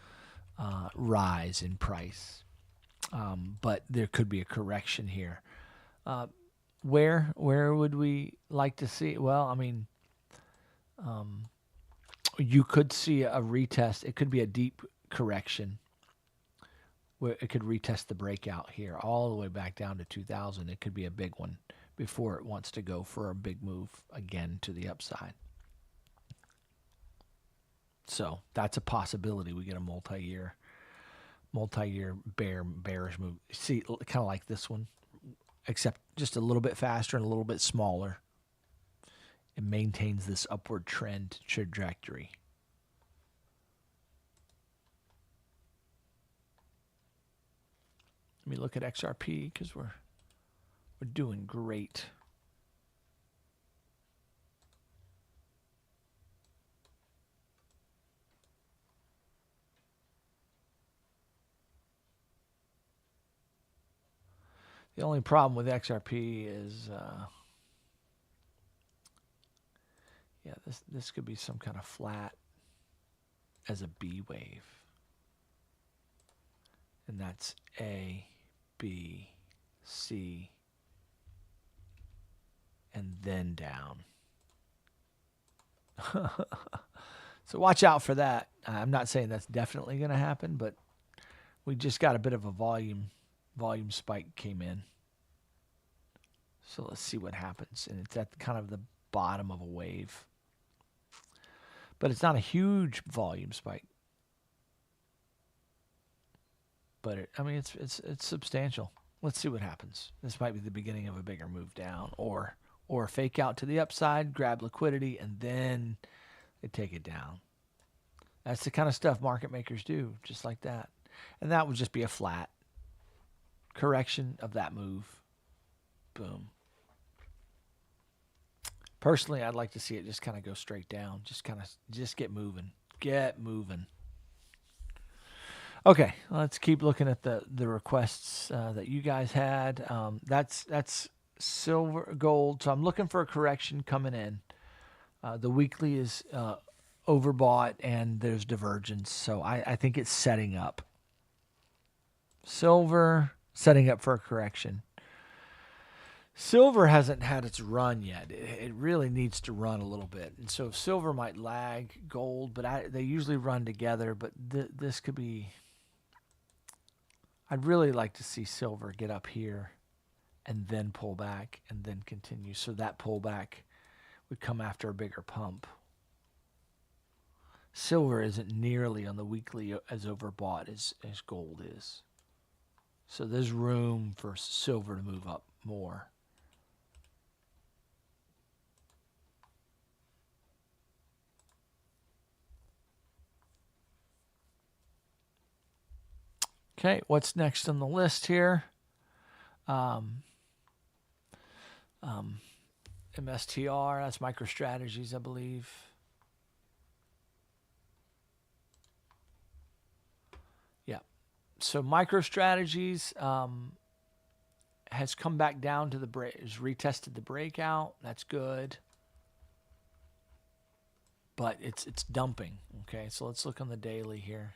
rise in price. But there could be a correction here. Where would we like to see? Well, I mean, you could see a retest. It could be a deep correction where it could retest the breakout here all the way back down to 2,000. It could be a big one before it wants to go for a big move again to the upside. So that's a possibility. We get a multi-year bearish move. See, kind of like this one, except just a little bit faster and a little bit smaller. It maintains this upward trend trajectory. Let me look at XRP because we're doing great. The only problem with XRP is, this could be some kind of flat as a B wave. And that's A, B, C, and then down. So watch out for that. I'm not saying that's definitely going to happen, but we just got a bit of a volume spike came in. So let's see what happens. And it's at kind of the bottom of a wave. But it's not a huge volume spike. But it's substantial. Let's see what happens. This might be the beginning of a bigger move down, or fake out to the upside, grab liquidity, and then they take it down. That's the kind of stuff market makers do, just like that. And that would just be a flat correction of that move. Boom. Personally, I'd like to see it just kind of go straight down. Just get moving. Get moving. Okay, let's keep looking at the requests that you guys had. That's silver, gold. So I'm looking for a correction coming in. The weekly is overbought and there's divergence. So I think it's setting up. Silver, setting up for a correction. Silver hasn't had its run yet. It really needs to run a little bit. And so silver might lag gold, but they usually run together. But this could be... I'd really like to see silver get up here and then pull back and then continue. So that pullback would come after a bigger pump. Silver isn't nearly on the weekly as overbought as gold is. So there's room for silver to move up more. Okay, what's next on the list here? MSTR, that's MicroStrategies, I believe. Yeah. So MicroStrategies has come back down to the break, has retested the breakout. That's good. But it's dumping. Okay, so let's look on the daily here.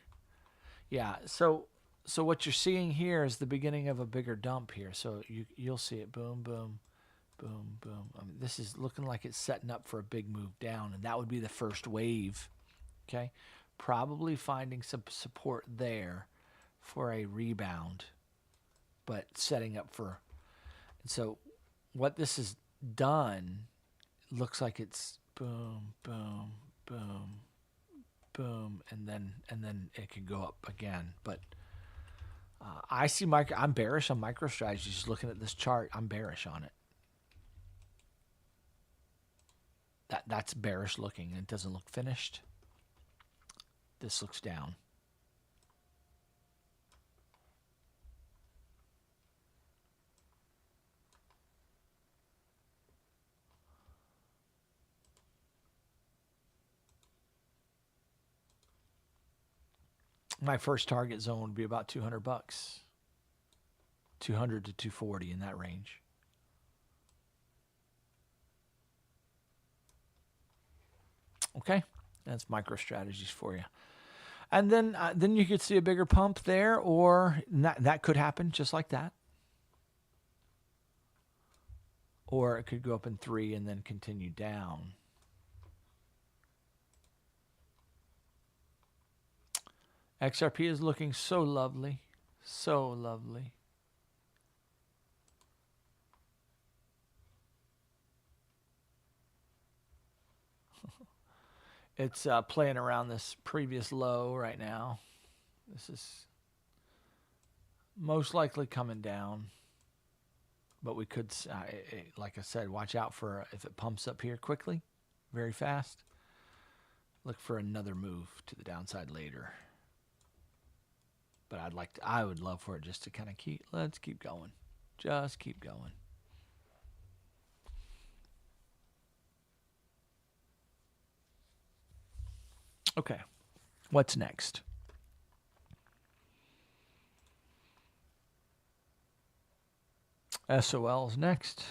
Yeah, so what you're seeing here is the beginning of a bigger dump here. So you'll see it boom, boom, boom, boom. I mean, this is looking like it's setting up for a big move down, and that would be the first wave. Okay, probably finding some support there for a rebound, but setting up for. And so what this has done looks like it's boom, boom, boom, boom, and then it can go up again. But I see I'm bearish on MicroStrategy. Just looking at this chart, I'm bearish on it. That's bearish looking. It doesn't look finished. This looks down. My first target zone would be about $200, 200 to 240 in that range. Okay, that's MicroStrategies for you. And then you could see a bigger pump there, or that could happen just like that. Or it could go up in 3 and then continue down. XRP is looking so lovely. So lovely. It's playing around this previous low right now. This is most likely coming down. But we could, like I said, watch out for if it pumps up here quickly, very fast. Look for another move to the downside later. But I would love for it just to kind of let's keep going. Just keep going. Okay, what's next? SOL is next.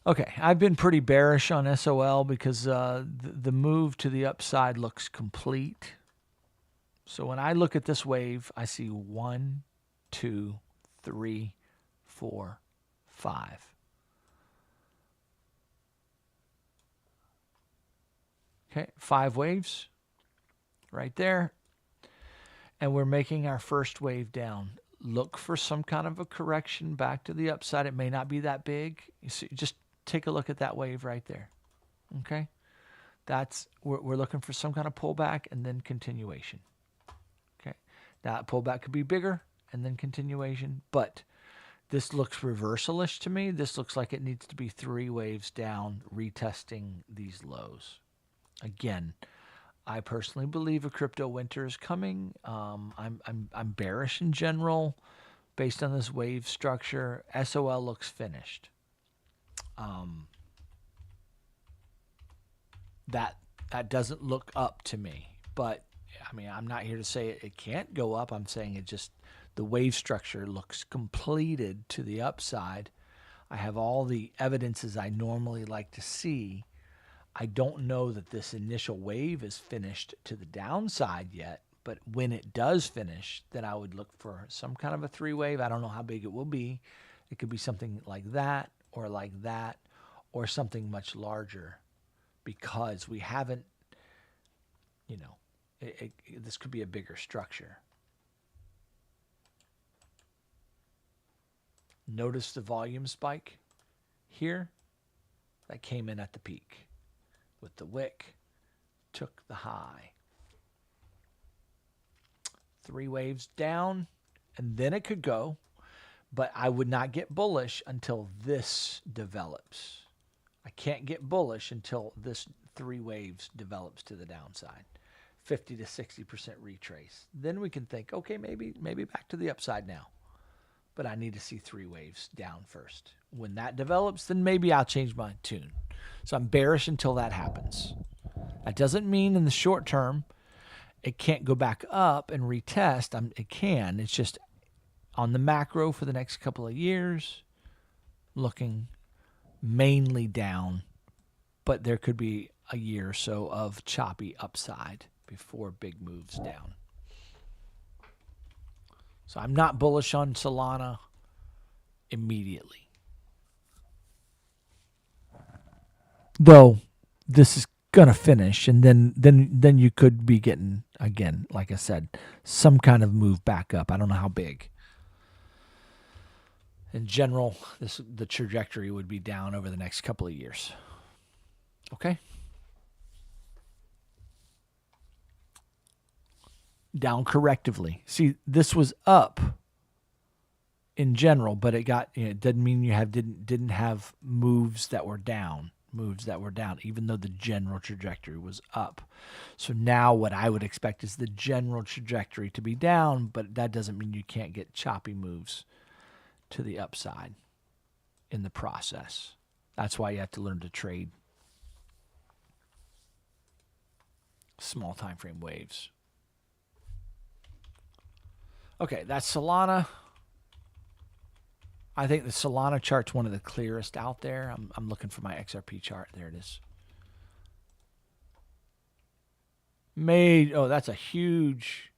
Okay, I've been pretty bearish on SOL because the move to the upside looks complete. So when I look at this wave, I see 1, 2, 3, 4, 5. Okay, 5 waves right there. And we're making our first wave down. Look for some kind of a correction back to the upside. It may not be that big. You see, just take a look at that wave right there. Okay? We're looking for some kind of pullback and then continuation. Okay? Now, that pullback could be bigger and then continuation, but this looks reversalish to me. This looks like it needs to be 3 waves down, retesting these lows. Again, I personally believe a crypto winter is coming. I'm bearish in general based on this wave structure. SOL looks finished. That doesn't look up to me. But I mean, I'm not here to say it can't go up. I'm saying it just the wave structure looks completed to the upside. I have all the evidences I normally like to see. I don't know that this initial wave is finished to the downside yet, but when it does finish, then I would look for some kind of a 3 wave. I don't know how big it will be. It could be something like that, or something much larger, because we haven't, this could be a bigger structure. Notice the volume spike here that came in at the peak. With the wick, took the high. 3 waves down, and then it could go, but I would not get bullish until this develops. I can't get bullish until this 3 waves develops to the downside. 50 to 60% retrace. Then we can think, okay, maybe back to the upside now. But I need to see 3 waves down first. When that develops, then maybe I'll change my tune. So I'm bearish until that happens. That doesn't mean in the short term it can't go back up and retest. It can. It's just on the macro for the next couple of years, looking mainly down. But there could be a year or so of choppy upside before big moves down. So I'm not bullish on Solana immediately. Though this is going to finish, and then you could be getting, again, like I said, some kind of move back up. I don't know how big. In general, the trajectory would be down over the next couple of years. Okay? Down correctively. See, this was up in general, but it got, it doesn't mean you didn't have moves that were down, even though the general trajectory was up. So now what I would expect is the general trajectory to be down, but that doesn't mean you can't get choppy moves to the upside in the process. That's why you have to learn to trade small time frame waves. Okay, that's Solana. I think the Solana chart's one of the clearest out there. I'm looking for my XRP chart. There it is. That's a huge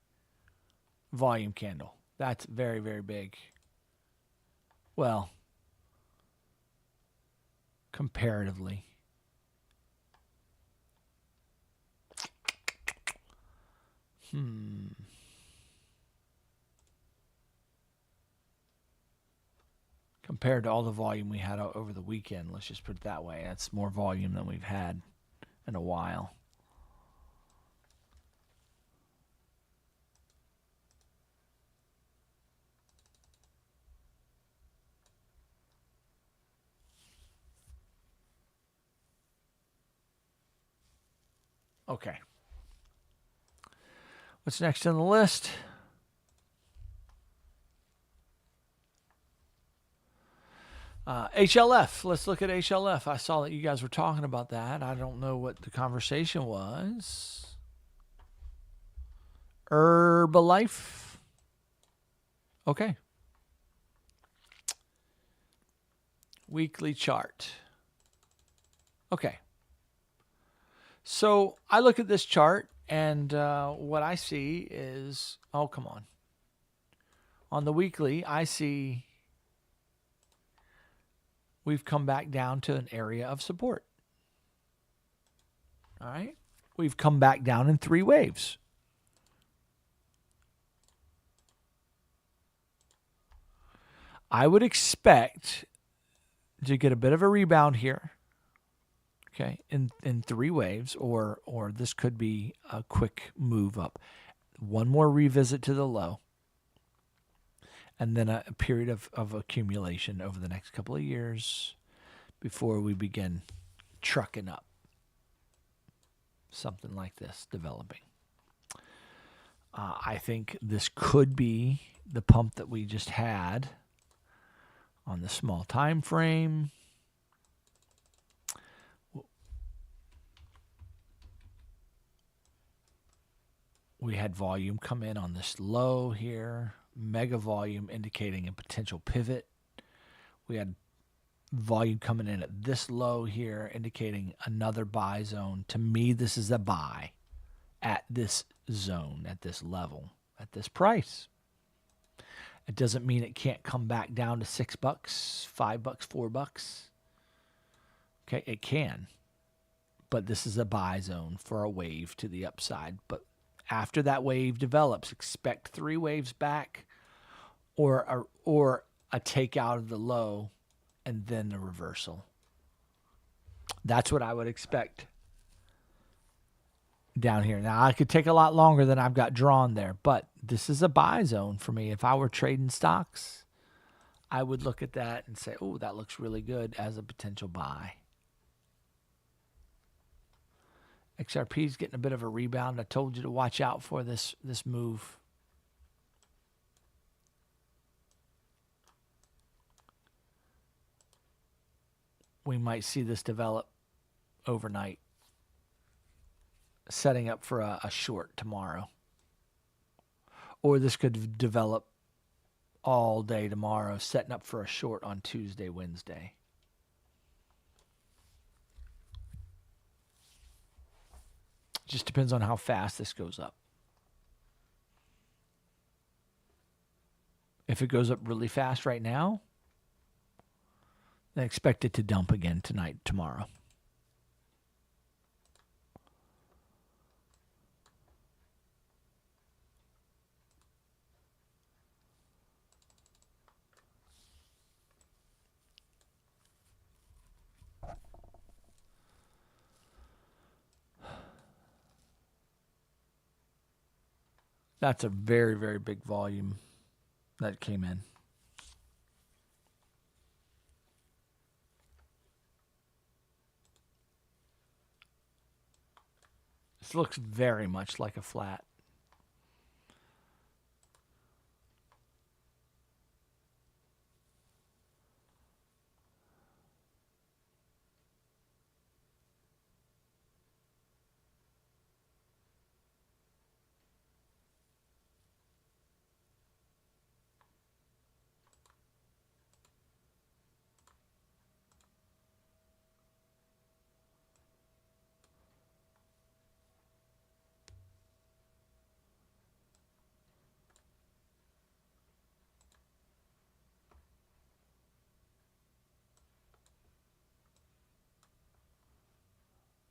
volume candle. That's very, very big. Well, comparatively. Compared to all the volume we had over the weekend, let's just put it that way. That's more volume than we've had in a while. Okay. What's next on the list? HLF. Let's look at HLF. I saw that you guys were talking about that. I don't know what the conversation was. Herbalife. Okay. Weekly chart. Okay. So I look at this chart, and what I see is, oh, come on. On the weekly, I see we've come back down to an area of support. All right. We've come back down in 3 waves. I would expect to get a bit of a rebound here. Okay, in 3 waves, or this could be a quick move up. One more revisit to the low, and then a period of accumulation over the next couple of years before we begin trucking up. Something like this developing. I think this could be the pump that we just had on the small time frame. We had volume come in on this low here, mega volume indicating a potential pivot. We had volume coming in at this low here, indicating another buy zone. To me, this is a buy at this zone, at this level, at this price. It doesn't mean it can't come back down to $6, $5, $4. Okay, it can. But this is a buy zone for a wave to the upside. But after that wave develops, expect 3 waves back or a takeout of the low and then a reversal. That's what I would expect down here. Now, I could take a lot longer than I've got drawn there, but this is a buy zone for me. If I were trading stocks, I would look at that and say, oh, that looks really good as a potential buy. XRP is getting a bit of a rebound. I told you to watch out for this move. We might see this develop overnight, setting up for a short tomorrow. Or this could develop all day tomorrow, setting up for a short on Tuesday, Wednesday. Just depends on how fast this goes up. If it goes up really fast right now, then expect it to dump again tonight, tomorrow. That's a very, very big volume that came in. This looks very much like a flat.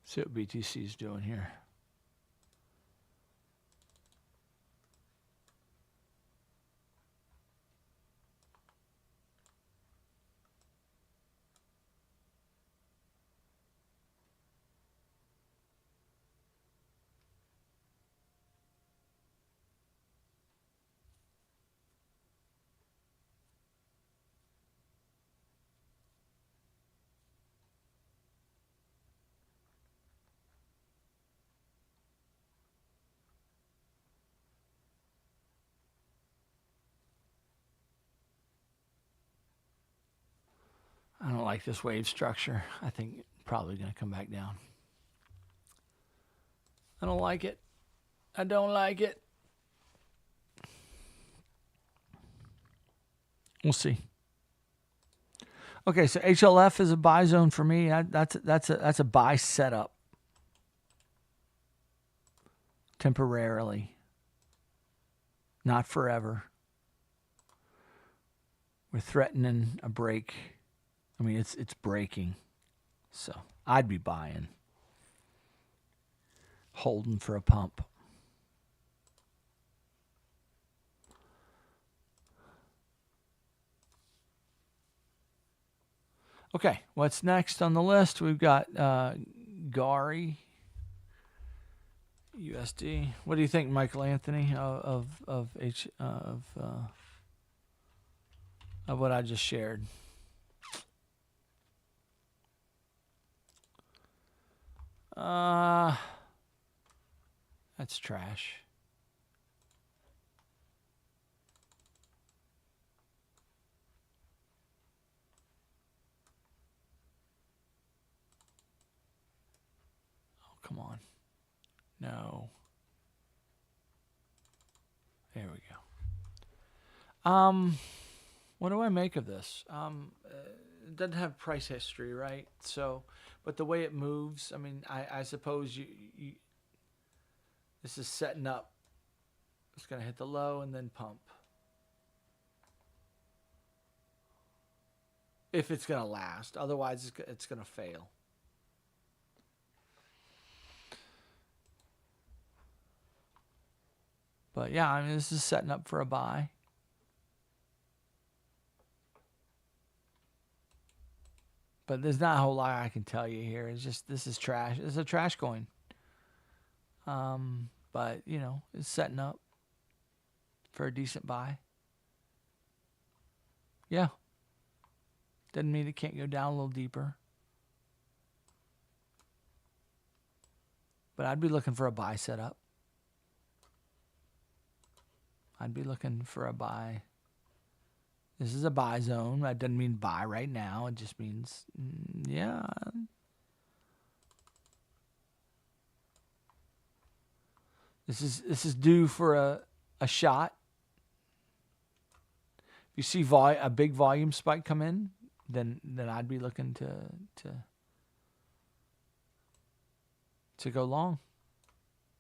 See what BTC is doing here. I don't like this wave structure. I think it's probably going to come back down. I don't like it. I don't like it. We'll see. Okay, so HLF is a buy zone for me. That's a buy setup. Temporarily. Not forever. We're threatening a break. I mean, it's breaking. So I'd be buying. Holding for a pump. Okay, what's next on the list? We've got Gari USD. What do you think, Michael Anthony, of what I just shared? That's trash. Oh, come on. No. There we go. What do I make of this? It doesn't have price history, right? So, but the way it moves, I mean, I suppose you this is setting up. It's going to hit the low and then pump. If it's going to last. Otherwise, it's going to fail. But yeah, I mean, this is setting up for a buy. But there's not a whole lot I can tell you here. It's just, this is trash. It's a trash coin. But, you know, it's setting up for a decent buy. Yeah. Doesn't mean it can't go down a little deeper. But I'd be looking for a buy setup. I'd be looking for a buy. This is a buy zone. That doesn't mean buy right now. It just means, yeah. This is due for a shot. If you see a big volume spike come in, then I'd be looking to go long,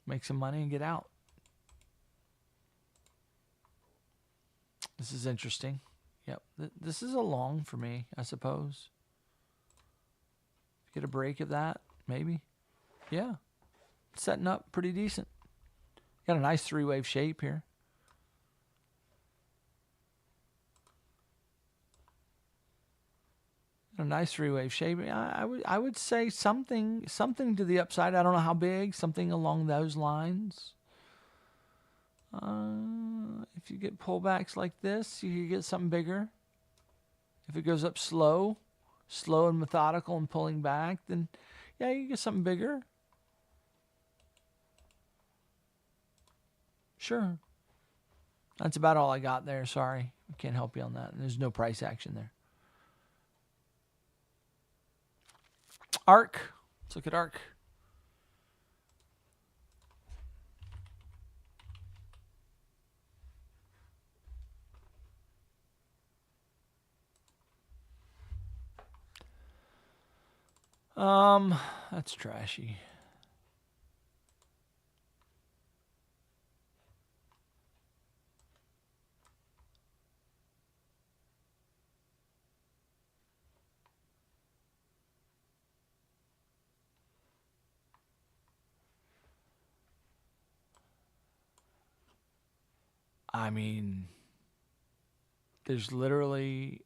make some money and get out. This is interesting. Yep, this is a long for me, I suppose. Get a break of that, maybe. Yeah, setting up pretty decent. Got a nice three-wave shape here. A nice three-wave shape. I would say something to the upside. I don't know how big. Something along those lines. If you get pullbacks like this, you could get something bigger. If it goes up slow and methodical and pulling back, then yeah, you get something bigger. Sure. That's about all I got there. Sorry. I can't help you on that. There's no price action there. ARK. Let's look at ARK. That's trashy. I mean, there's literally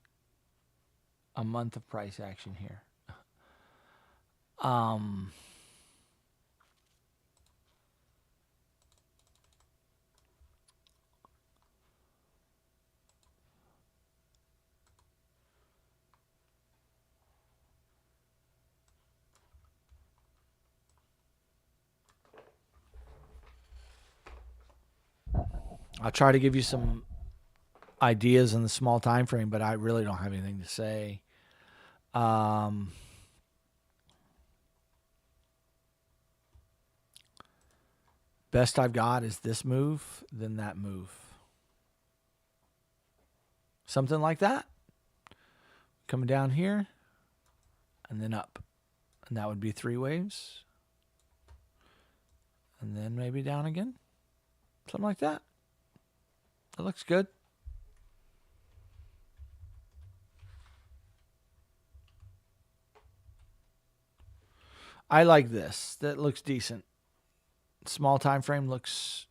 a month of price action here. I'll try to give you some ideas in the small time frame, but I really don't have anything to say. Best I've got is this move, then that move. Something like that. Coming down here, and then up. And that would be three waves. And then maybe down again. Something like that. That looks good. I like this. That looks decent. Small time frame looks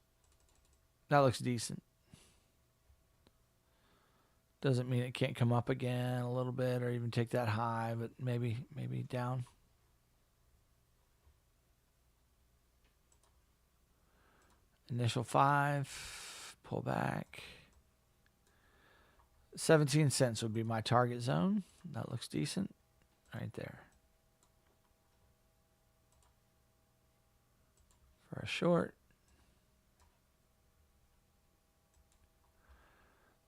decent. Doesn't mean it can't come up again a little bit or even take that high, but maybe down. Initial 5, pull back. 17 cents would be my target zone. That looks decent right there. For a short.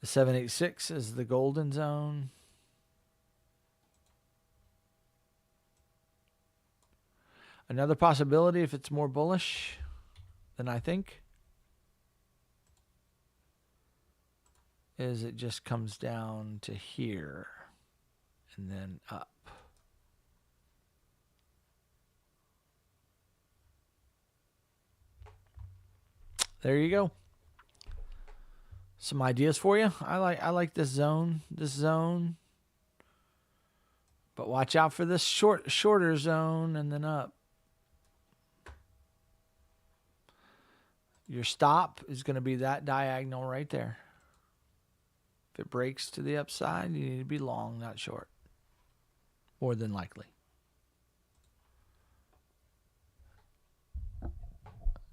The 786 is the golden zone. Another possibility, if it's more bullish than I think, is it just comes down to here and then up. There you go. Some ideas for you. I like this zone. But watch out for this shorter zone and then up. Your stop is going to be that diagonal right there. If it breaks to the upside, you need to be long, not short. More than likely.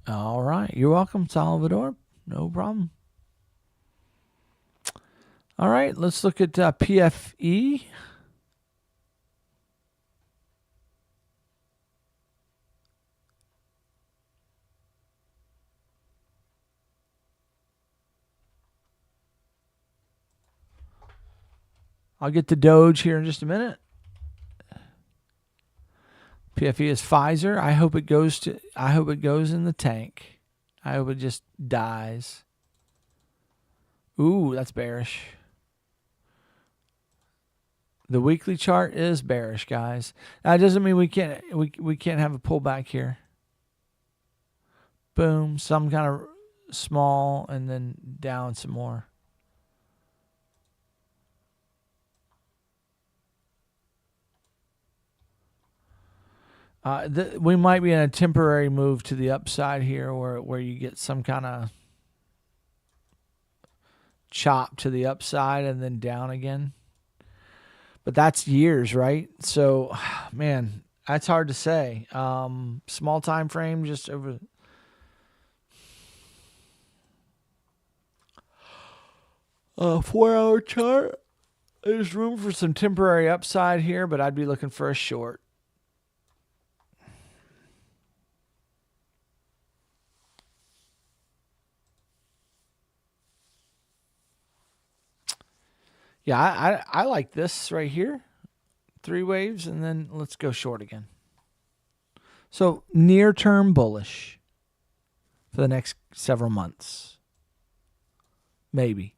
All right. You're welcome, Salvador. No problem. All right. Let's look at PFE. I'll get to Doge here in just a minute. PFE is Pfizer. I hope it goes in the tank. I hope it just dies. Ooh, that's bearish. The weekly chart is bearish, guys. That doesn't mean we can't have a pullback here. Boom, some kind of small and then down some more. We might be in a temporary move to the upside here where you get some kind of chop to the upside and then down again. But that's years, right? So, man, that's hard to say. Small time frame, just over. A 4-hour chart. There's room for some temporary upside here, but I'd be looking for a short. Yeah, I like this right here. 3 waves, and then let's go short again. So near-term bullish for the next several months. Maybe.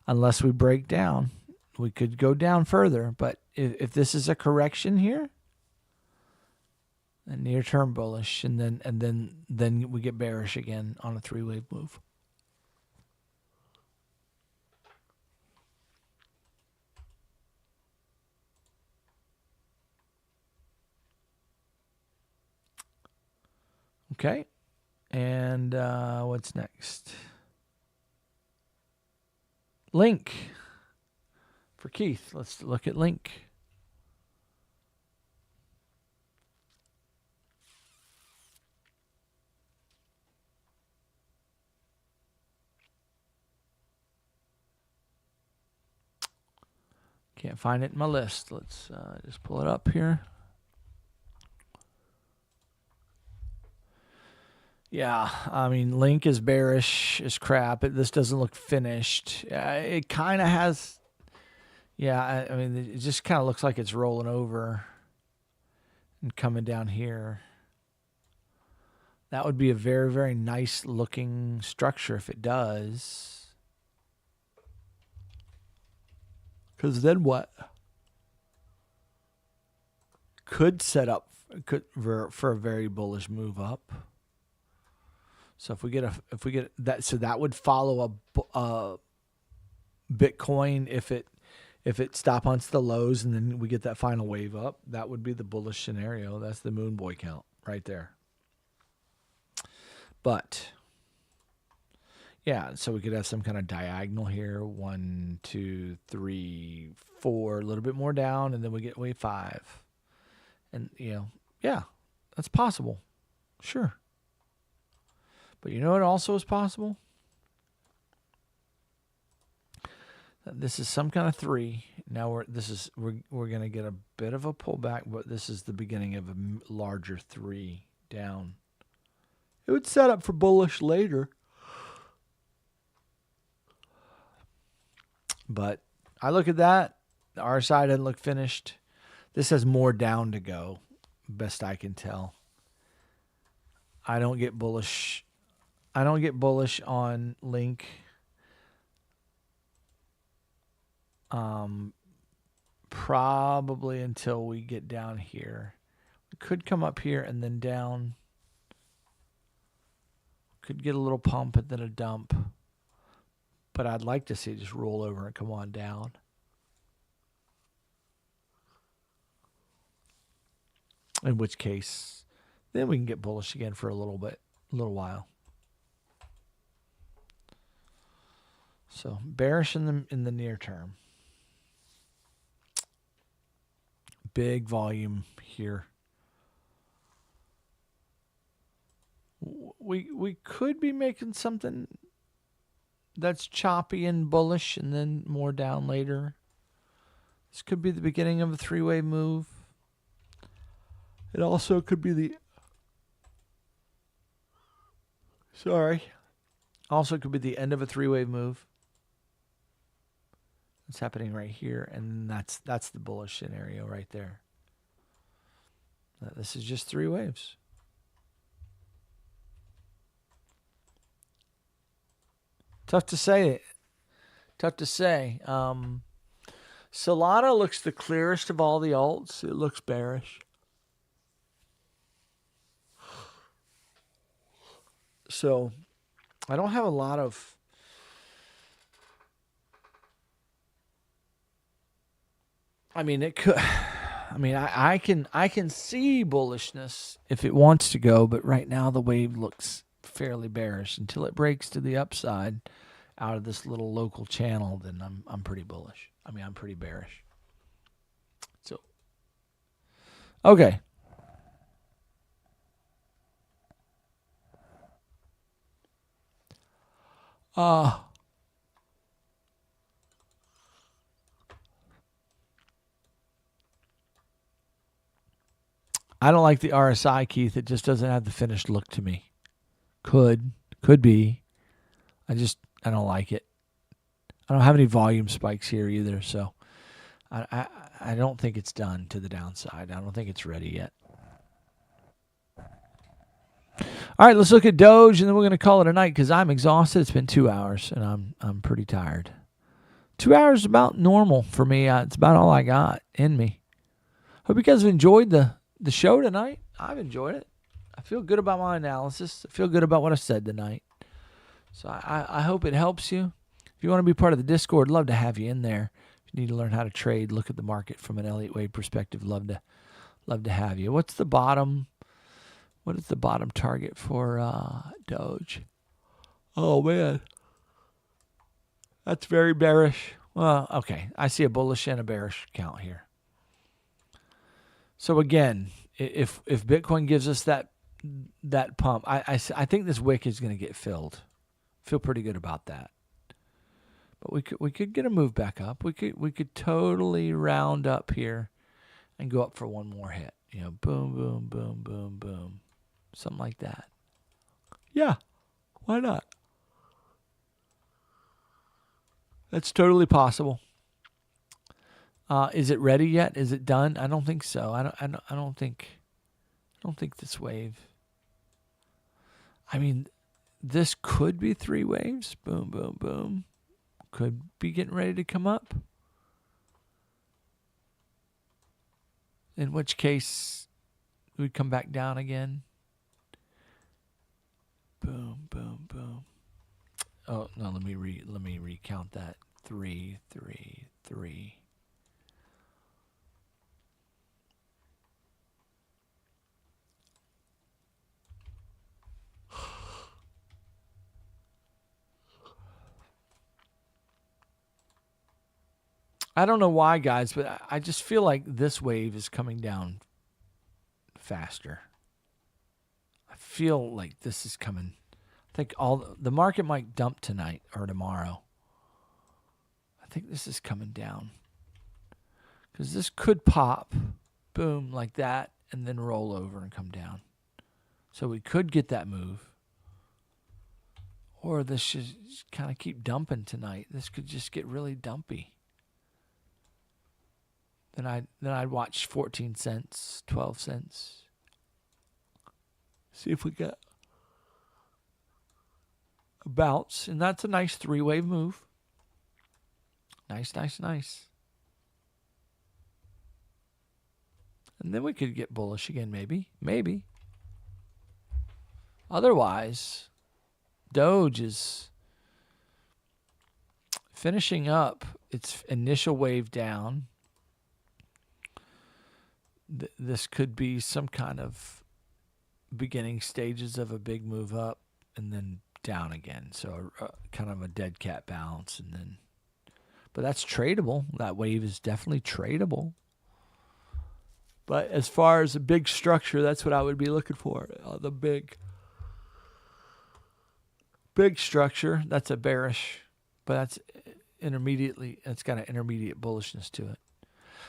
Unless we break down. We could go down further, but if this is a correction here, then near-term bullish, and then we get bearish again on a 3-wave move. Okay, and what's next? Link for Keith. Let's look at Link. Can't find it in my list. Let's just pull it up here. Yeah, I mean, Link is bearish as crap. This doesn't look finished. It kind of has, yeah, I mean, it just kind of looks like it's rolling over and coming down here. That would be a very, very nice looking structure if it does. Because then what? Could set up for a very bullish move up. So if we get that, so that would follow a Bitcoin if it stop hunts the lows and then we get that final wave up. That would be the bullish scenario. That's the moon boy count right there. But yeah, so we could have some kind of diagonal here. 1, 2, 3, 4, a little bit more down, and then we get wave 5. And yeah, that's possible. Sure. But you know what also is possible? This is some kind of 3. Now we're going to get a bit of a pullback, but this is the beginning of a larger 3 down. It would set up for bullish later. But I look at that. The RSI doesn't look finished. This has more down to go, best I can tell. I don't get bullish on Link. Probably until we get down here. We could come up here and then down. Could get a little pump and then a dump. But I'd like to see it just roll over and come on down. In which case, then we can get bullish again for a little while. So bearish in the near term. Big volume here. We could be making something that's choppy and bullish and then more down later. This could be the beginning of a 3-wave move. It also could be also could be the end of a 3-wave move. What's happening right here, and that's the bullish scenario right there. This is just 3 waves. Tough to say. Tough to say. Solana looks the clearest of all the alts. It looks bearish. So I don't have a lot of it could I can see bullishness if it wants to go, but right now the wave looks fairly bearish until it breaks to the upside out of this little local channel. Then I'm pretty bullish. I'm pretty bearish. So okay. I don't like the RSI, Keith. It just doesn't have the finished look to me. Could be. I don't like it. I don't have any volume spikes here either, so I don't think it's done to the downside. I don't think it's ready yet. All right, let's look at Doge, and then we're going to call it a night because I'm exhausted. It's been 2 hours, and I'm pretty tired. 2 hours is about normal for me. It's about all I got in me. Hope you guys have enjoyed the show tonight. I've enjoyed it. I feel good about my analysis. I feel good about what I said tonight. So I hope it helps you. If you want to be part of the Discord, love to have you in there. If you need to learn how to trade, look at the market from an Elliott Wave perspective, love to have you. What is the bottom target for Doge? Oh man, that's very bearish. Well, okay, I see a bullish and a bearish count here. So again, if Bitcoin gives us that pump, I think this wick is going to get filled. Feel pretty good about that. But we could get a move back up. We could totally round up here and go up for one more hit. Boom, boom, boom, boom, boom. Something like that. Yeah, why not? That's totally possible. Is it ready yet? Is it done? I don't think so. I don't think this wave. This could be 3 waves. Boom, boom, boom. Could be getting ready to come up. In which case, we'd come back down again. Boom, boom, boom. Oh no, let me recount that. 3, 3, 3. I don't know why, guys, but I just feel like this wave is coming down faster. I feel like this is coming. I think the market might dump tonight or tomorrow. I think this is coming down. Because this could pop, boom, like that, and then roll over and come down. So we could get that move. Or this should kind of keep dumping tonight. This could just get really dumpy. Then I'd watch 14 cents, 12 cents. See if we get a bounce. And that's a nice 3-wave move. Nice, nice, nice. And then we could get bullish again, maybe. Maybe. Otherwise, Doge is finishing up its initial wave down. This could be some kind of beginning stages of a big move up and then down again. So kind of a dead cat bounce. But that's tradable. That wave is definitely tradable. But as far as a big structure, that's what I would be looking for. The big structure, that's a bearish, but that's it's got an intermediate bullishness to it.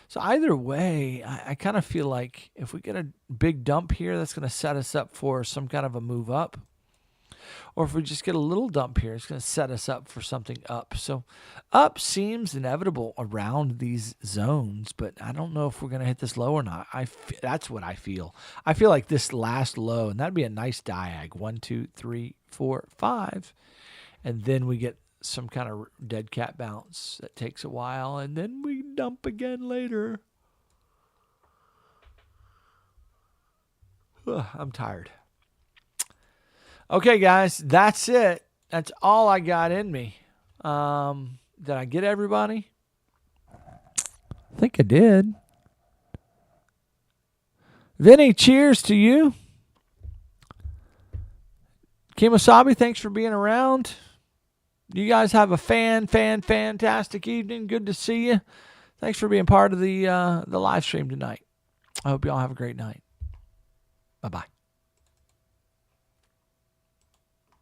So either way, I kind of feel like if we get a big dump here, that's going to set us up for some kind of a move up. or if we just get a little dump here, it's going to set us up for something up. So up seems inevitable around these zones, but I don't know if we're going to hit this low or not. That's what I feel. I feel like this last low, and that'd be a nice diag. 1, 2, 3, 4, 5. And then we get some kind of dead cat bounce that takes a while, and then we dump again later. I'm tired. Okay, guys, that's it. That's all I got in me. Did I get everybody? I think I did. Vinny, cheers to you. Kimosabi, thanks for being around. You guys have a fantastic evening. Good to see you. Thanks for being part of the live stream tonight. I hope you all have a great night. Bye-bye.